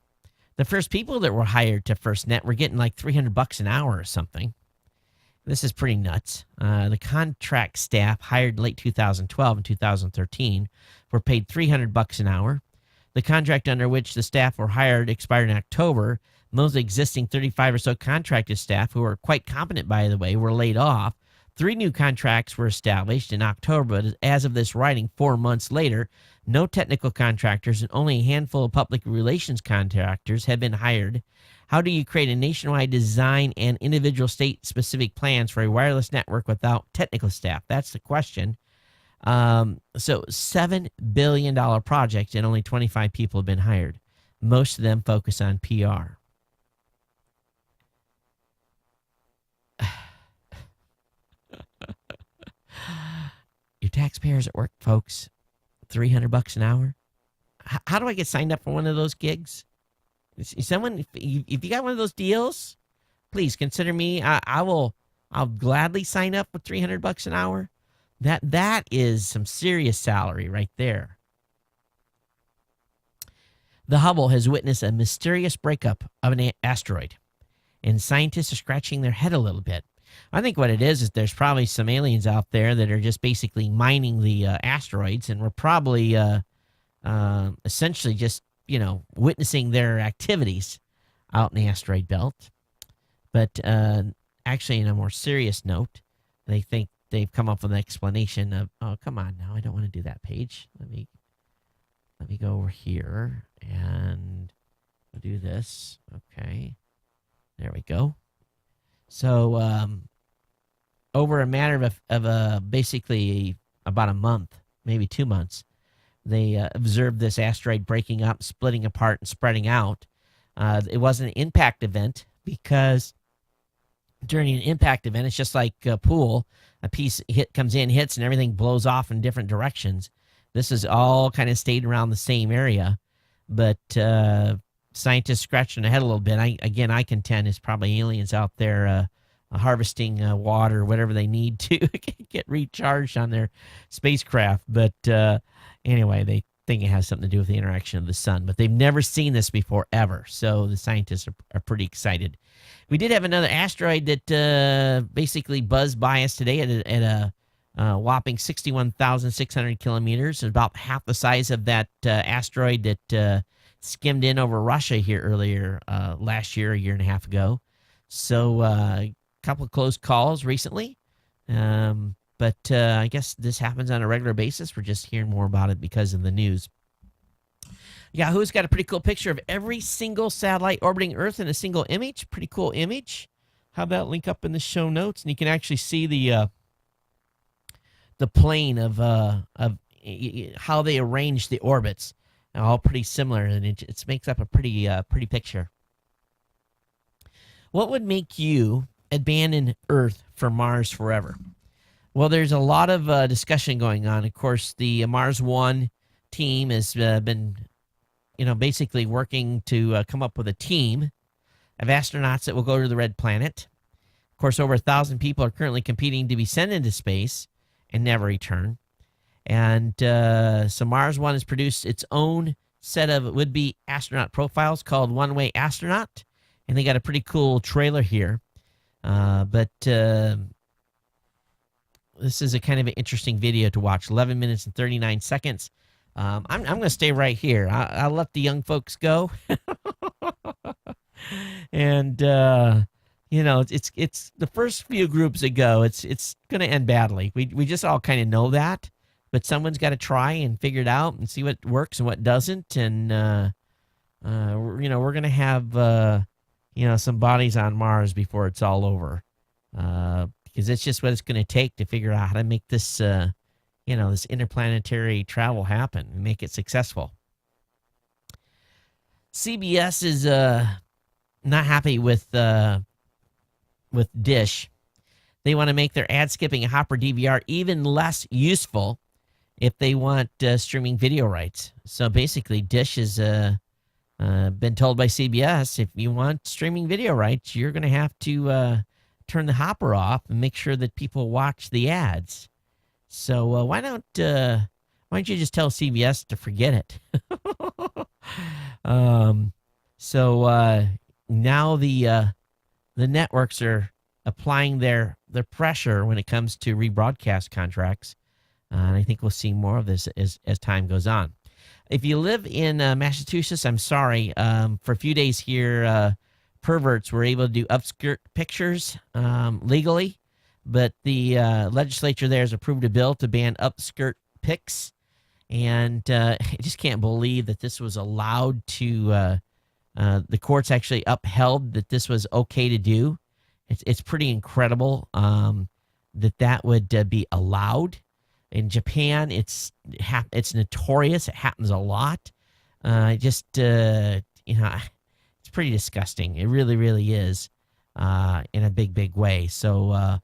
the first people that were hired to FirstNet were getting like $300 an hour or something. This is pretty nuts. The contract staff hired in late 2012 and 2013 were paid $300 an hour. The contract under which the staff were hired expired in October. Most existing 35 or so contracted staff, who were quite competent, by the way, were laid off. 3 new contracts were established in October, but as of this writing, 4 months later, no technical contractors and only a handful of public relations contractors have been hired. How do you create a nationwide design and individual state-specific plans for a wireless network without technical staff? That's the question. So $7 billion project and only 25 people have been hired. Most of them focus on PR. Your taxpayers at work, folks. $300 an hour. How do I get signed up for one of those gigs? Someone, if you got one of those deals, please consider me. I'll gladly sign up for $300 an hour. That is some serious salary right there. The Hubble has witnessed a mysterious breakup of an asteroid, and scientists are scratching their head a little bit. I think what it is there's probably some aliens out there that are just basically mining the asteroids, and we're probably essentially just, witnessing their activities out in the asteroid belt. But actually, in a more serious note, they think they've come up with an explanation of, oh, come on now, I don't want to do that page. Let me go over here and I'll do this. Okay. There we go. So over a matter of basically about a month, maybe 2 months, they observed this asteroid breaking up, splitting apart, and spreading out. It wasn't an impact event because during an impact event, it's just like a pool. A piece comes in, hits, and everything blows off in different directions. This is all kind of stayed around the same area. But scientists scratching their head a little bit. I contend it's probably aliens out there harvesting water, whatever they need to get recharged on their spacecraft. But anyway, they think it has something to do with the interaction of the sun. But they've never seen this before, ever. So the scientists are pretty excited. We did have another asteroid that basically buzzed by us today at a whopping 61,600 kilometers, about half the size of that asteroid that skimmed in over Russia here earlier last year, a year and a half ago. So a couple of close calls recently. But I guess this happens on a regular basis. We're just hearing more about it because of the news. Yahoo's got a pretty cool picture of every single satellite orbiting Earth in a single image. Pretty cool image. How about link up in the show notes, and you can actually see the plane of how they arrange the orbits. All pretty similar, and it makes up a pretty picture. What would make you abandon Earth for Mars forever? Well, there's a lot of discussion going on. Of course, the Mars One team has been, basically working to come up with a team of astronauts that will go to the Red Planet. Of course, over 1,000 people are currently competing to be sent into space and never return. And so Mars One has produced its own set of would-be astronaut profiles called One Way Astronaut, and they got a pretty cool trailer here. But this is a kind of an interesting video to watch, 11 minutes and 39 seconds. I'm going to stay right here. I'll let the young folks go. And, it's the first few groups that go, it's going to end badly. We just all kind of know that. But someone's got to try and figure it out and see what works and what doesn't. And, we're going to have, some bodies on Mars before it's all over. Because it's just what it's going to take to figure out how to make this, this interplanetary travel happen and make it successful. CBS is not happy with Dish. They want to make their ad skipping and hopper DVR even less useful if they want streaming video rights. So basically, Dish has been told by CBS, if you want streaming video rights, you're going to have to turn the hopper off and make sure that people watch the ads. So why don't you just tell CBS to forget it? So now the networks are applying their pressure when it comes to rebroadcast contracts. And I think we'll see more of this as time goes on. If you live in Massachusetts, I'm sorry. For a few days here, perverts were able to do upskirt pictures legally, but the legislature there has approved a bill to ban upskirt pics. And I just can't believe that this was allowed to, the courts actually upheld that this was okay to do. It's pretty incredible that would be allowed. In Japan, it's notorious. It happens a lot. It's pretty disgusting. It really, really is in a big, big way. So,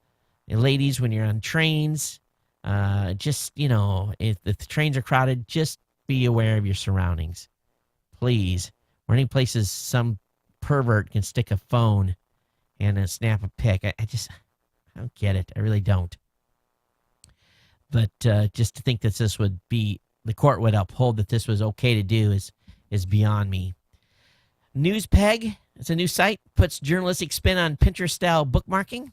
ladies, when you're on trains, if the trains are crowded, just be aware of your surroundings, please. Or any places some pervert can stick a phone and snap a pic. I don't get it. I really don't. But just to think that the court would uphold that this was okay to do is beyond me. NewsPeg, it's a new site, puts journalistic spin on Pinterest-style bookmarking.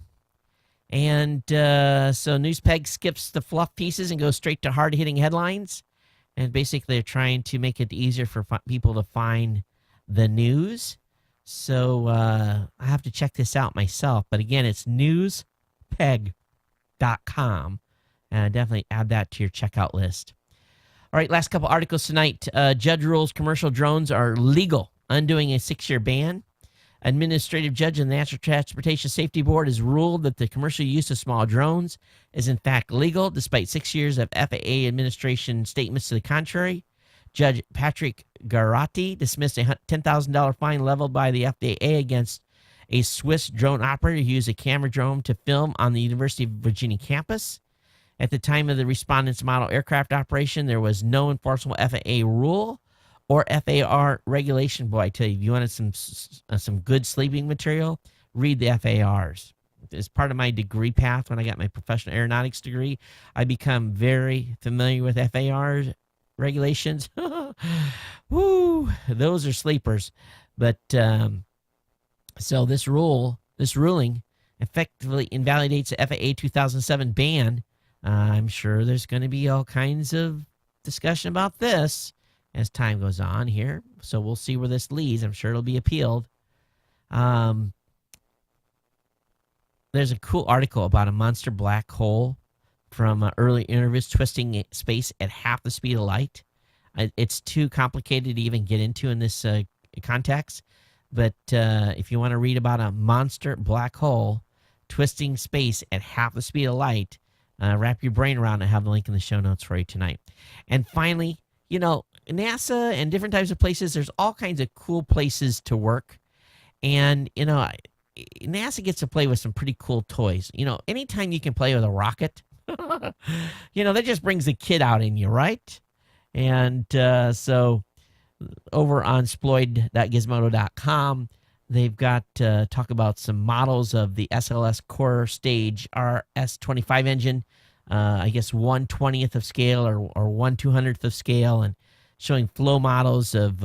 And so NewsPeg skips the fluff pieces and goes straight to hard-hitting headlines. And basically they're trying to make it easier for people to find the news. So I have to check this out myself. But again, it's newspeg.com. Definitely add that to your checkout list. All right, last couple articles tonight. Judge rules commercial drones are legal, undoing a 6-year ban. Administrative judge in the National Transportation Safety Board has ruled that the commercial use of small drones is in fact legal, despite 6 years of FAA administration statements to the contrary. Judge Patrick Garotti dismissed a $10,000 fine leveled by the FAA against a Swiss drone operator who used a camera drone to film on the University of Virginia campus. At the time of the respondent's model aircraft operation, there was no enforceable FAA rule or FAR regulation. Boy, I tell you, if you wanted some good sleeping material, read the FARs. As part of my degree path, when I got my professional aeronautics degree, I become very familiar with FAR regulations. Woo, those are sleepers. But so this ruling effectively invalidates the FAA 2007 ban. I'm sure there's going to be all kinds of discussion about this as time goes on here. So we'll see where this leads. I'm sure it'll be appealed. There's a cool article about a monster black hole from early interviews twisting space at half the speed of light. It's too complicated to even get into in this context. But if you want to read about a monster black hole twisting space at half the speed of light, wrap your brain around it. I have the link in the show notes for you tonight. And finally, NASA and different types of places, there's all kinds of cool places to work. And, NASA gets to play with some pretty cool toys. Anytime you can play with a rocket, that just brings the kid out in you, right? And so over on sploid.gizmodo.com, they've got talk about some models of the SLS Core Stage RS-25 engine, I guess 1/20th of scale or 1/200th of scale, and showing flow models of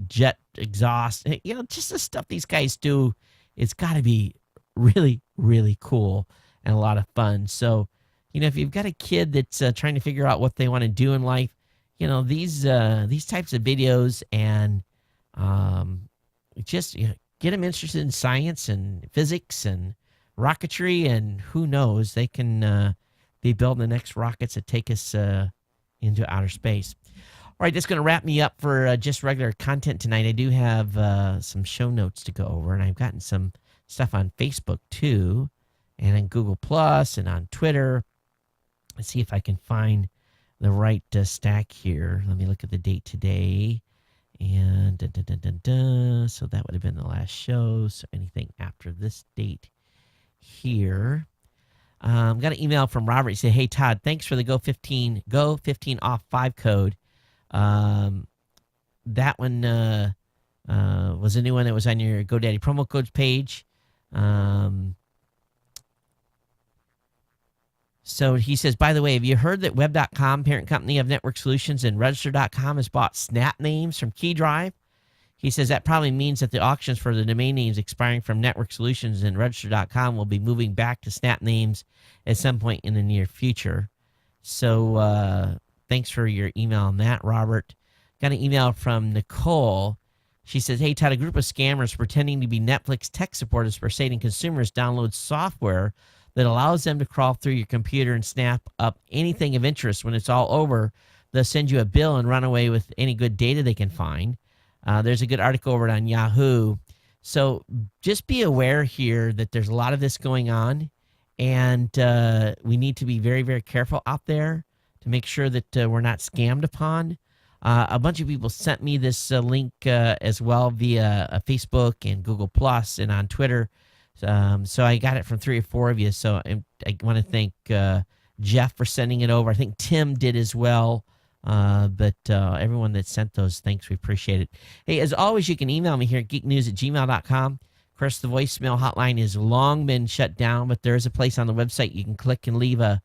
jet exhaust. Just the stuff these guys do, it's got to be really, really cool and a lot of fun. So, if you've got a kid that's trying to figure out what they want to do in life, these types of videos and just get them interested in science and physics and rocketry, and who knows, they can be building the next rockets that take us into outer space. All right, that's going to wrap me up for just regular content tonight. I do have some show notes to go over, and I've gotten some stuff on Facebook too, and on Google Plus and on Twitter. Let's see if I can find the right stack here. Let me look at the date today. And so that would have been the last show. So anything after this date here. Got an email from Robert. He said, "Hey Todd, thanks for the Go 15 off 5 code. That one was a new one that was on your GoDaddy promo codes page." So he says, "By the way, have you heard that Web.com, parent company of Network Solutions, and Register.com has bought Snap names from KeyDrive?" He says that probably means that the auctions for the domain names expiring from Network Solutions and Register.com will be moving back to Snap names at some point in the near future. So thanks for your email on that, Robert. Got an email from Nicole. She says, "Hey, Todd, a group of scammers pretending to be Netflix tech support is persuading consumers download software that allows them to crawl through your computer and snap up anything of interest. When it's all over, they'll send you a bill and run away with any good data they can find." There's a good article over on Yahoo. So just be aware here that there's a lot of this going on, and we need to be very, very careful out there to make sure that we're not scammed upon. A bunch of people sent me this link as well via Facebook and Google Plus and on Twitter. So I got it from 3 or 4 of you. So I want to thank Jeff for sending it over. I think Tim did as well. But everyone that sent those, thanks. We appreciate it. Hey, as always, you can email me here at geeknews@gmail.com. Of course, the voicemail hotline has long been shut down, but there is a place on the website you can click and leave a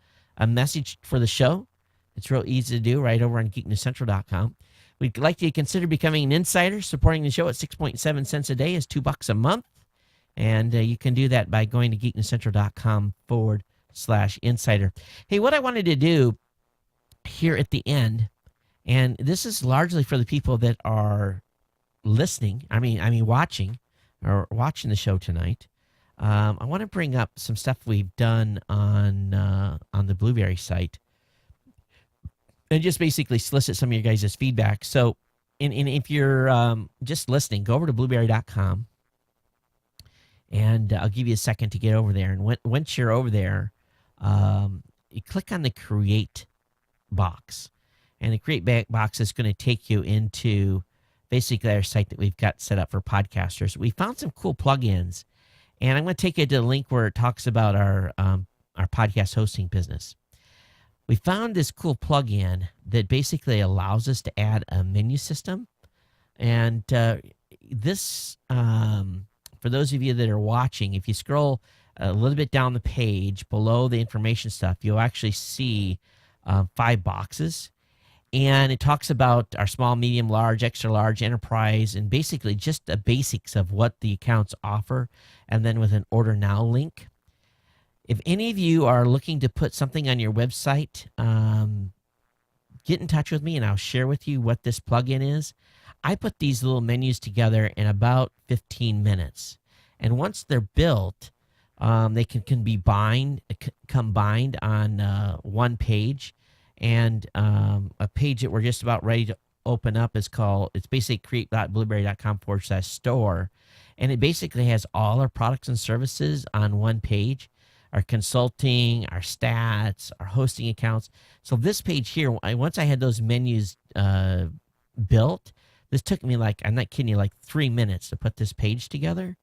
message for the show. It's real easy to do right over on geeknewscentral.com. We'd like you to consider becoming an insider. Supporting the show at 6.7 cents a day is $2 a month. And you can do that by going to geeknewscentral.com/insider. Hey, what I wanted to do here at the end, and this is largely for the people that are listening, watching the show tonight. I want to bring up some stuff we've done on the Blueberry site and just basically solicit some of your guys' feedback. So if you're just listening, go over to blueberry.com, and I'll give you a second to get over there. And once you're over there, you click on the Create box, and the Create box is going to take you into basically our site that we've got set up for podcasters. We found some cool plugins, and I'm going to take you to the link where it talks about our podcast hosting business. We found this cool plugin that basically allows us to add a menu system, and this for those of you that are watching, if you scroll a little bit down the page below the information stuff, you'll actually see 5 boxes, and it talks about our small, medium, large, extra large, enterprise, and basically just the basics of what the accounts offer, and then with an order now link. If any of you are looking to put something on your website, get in touch with me and I'll share with you what this plugin is. I put these little menus together in about 15 minutes, and once they're built, they can be combined on one page, and a page that we're just about ready to open up it's basically create.blueberry.com/store, and it basically has all our products and services on one page, our consulting, our stats, our hosting accounts. So this page here, once I had those menus built, this took me I'm not kidding you, 3 minutes to put this page together.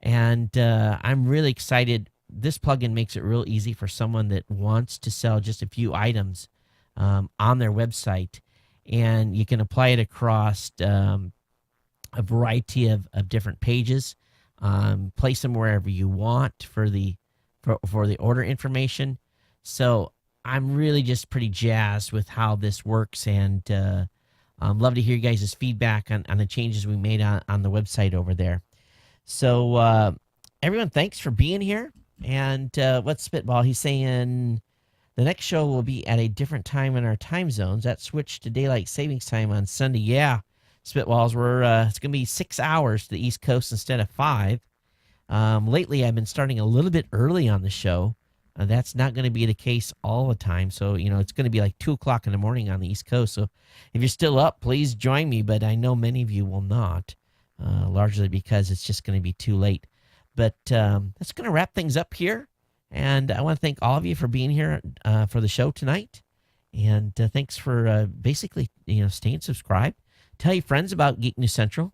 And I'm really excited. This plugin makes it real easy for someone that wants to sell just a few items on their website. And you can apply it across a variety of different pages. Place them wherever you want for the order information. So I'm really just pretty jazzed with how this works, and love to hear you guys' feedback on the changes we made on the website over there. So everyone, thanks for being here. And what's Spitball? He's saying the next show will be at a different time in our time zones. That switched to daylight savings time on Sunday. Yeah, Spitballs, it's going to be 6 hours to the East Coast instead of 5. Lately, I've been starting a little bit early on the show. That's not going to be the case all the time. So, it's going to be 2 o'clock in the morning on the East Coast. So if you're still up, please join me. But I know many of you will not, largely because it's just going to be too late. But that's going to wrap things up here. And I want to thank all of you for being here for the show tonight. And thanks for basically, staying subscribed. Tell your friends about Geek News Central.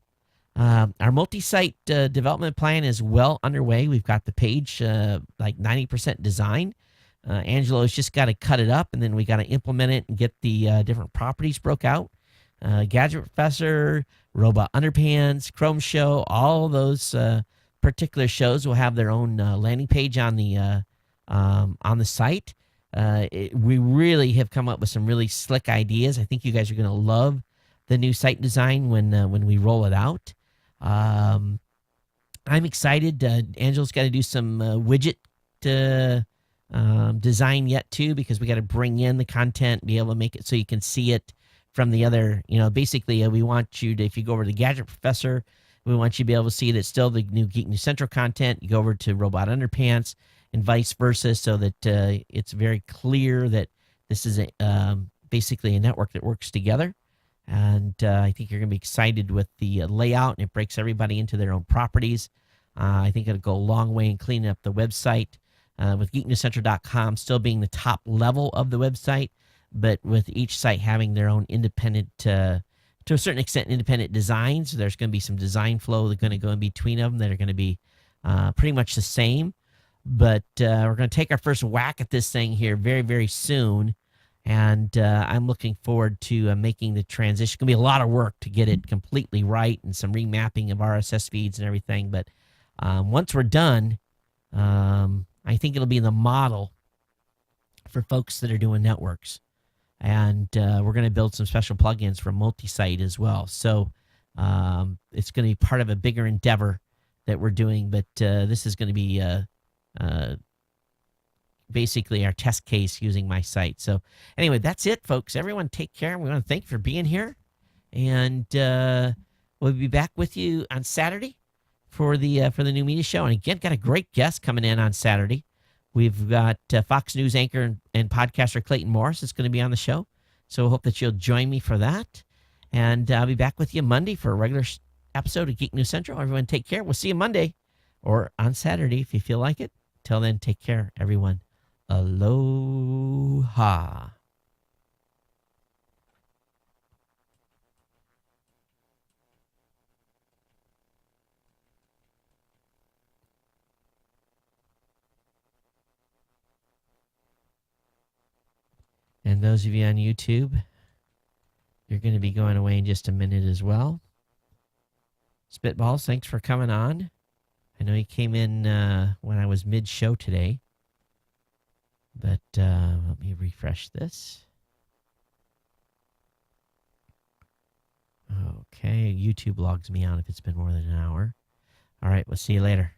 Our multi-site development plan is well underway. We've got the page 90% designed. Angelo's just got to cut it up, and then we got to implement it and get the different properties broke out. Gadget Professor, Robot Underpants, Chrome Show, all those particular shows will have their own landing page on the site. We really have come up with some really slick ideas. I think you guys are going to love the new site design when we roll it out. I'm excited. Angela's got to do some widget design yet too, because we got to bring in the content, be able to make it so you can see it from the other. Basically, we want you to, if you go over to Gadget Professor, we want you to be able to see that it's still the new Geek News Central content. You go over to Robot Underpants and vice versa, so that it's very clear that this is basically a network that works together. And I think you're going to be excited with the layout, and it breaks everybody into their own properties. I think it'll go a long way in cleaning up the website, with geeknewscentral.com still being the top level of the website, but with each site having their own independent, to a certain extent, independent designs. There's going to be some design flow that's going to go in between them that are going to be pretty much the same. But we're going to take our first whack at this thing here very, very soon. And I'm looking forward to making the transition. It's going to be a lot of work to get it completely right, and some remapping of RSS feeds and everything. But once we're done, I think it'll be the model for folks that are doing networks. And we're going to build some special plugins for multi-site as well. So it's going to be part of a bigger endeavor that we're doing. But this is going to be basically our test case using my site. So anyway, that's it, folks. Everyone take care. We want to thank you for being here. And we'll be back with you on Saturday for the new media show. And again, got a great guest coming in on Saturday. We've got Fox News anchor and podcaster Clayton Morris is going to be on the show. So I hope that you'll join me for that. And I'll be back with you Monday for a regular episode of Geek News Central. Everyone take care. We'll see you Monday or on Saturday if you feel like it. Till then, take care, everyone. Aloha. And those of you on YouTube, you're going to be going away in just a minute as well. Spitballs, thanks for coming on. I know you came in when I was mid-show today. But let me refresh this. Okay, YouTube logs me out if it's been more than an hour. All right, we'll see you later.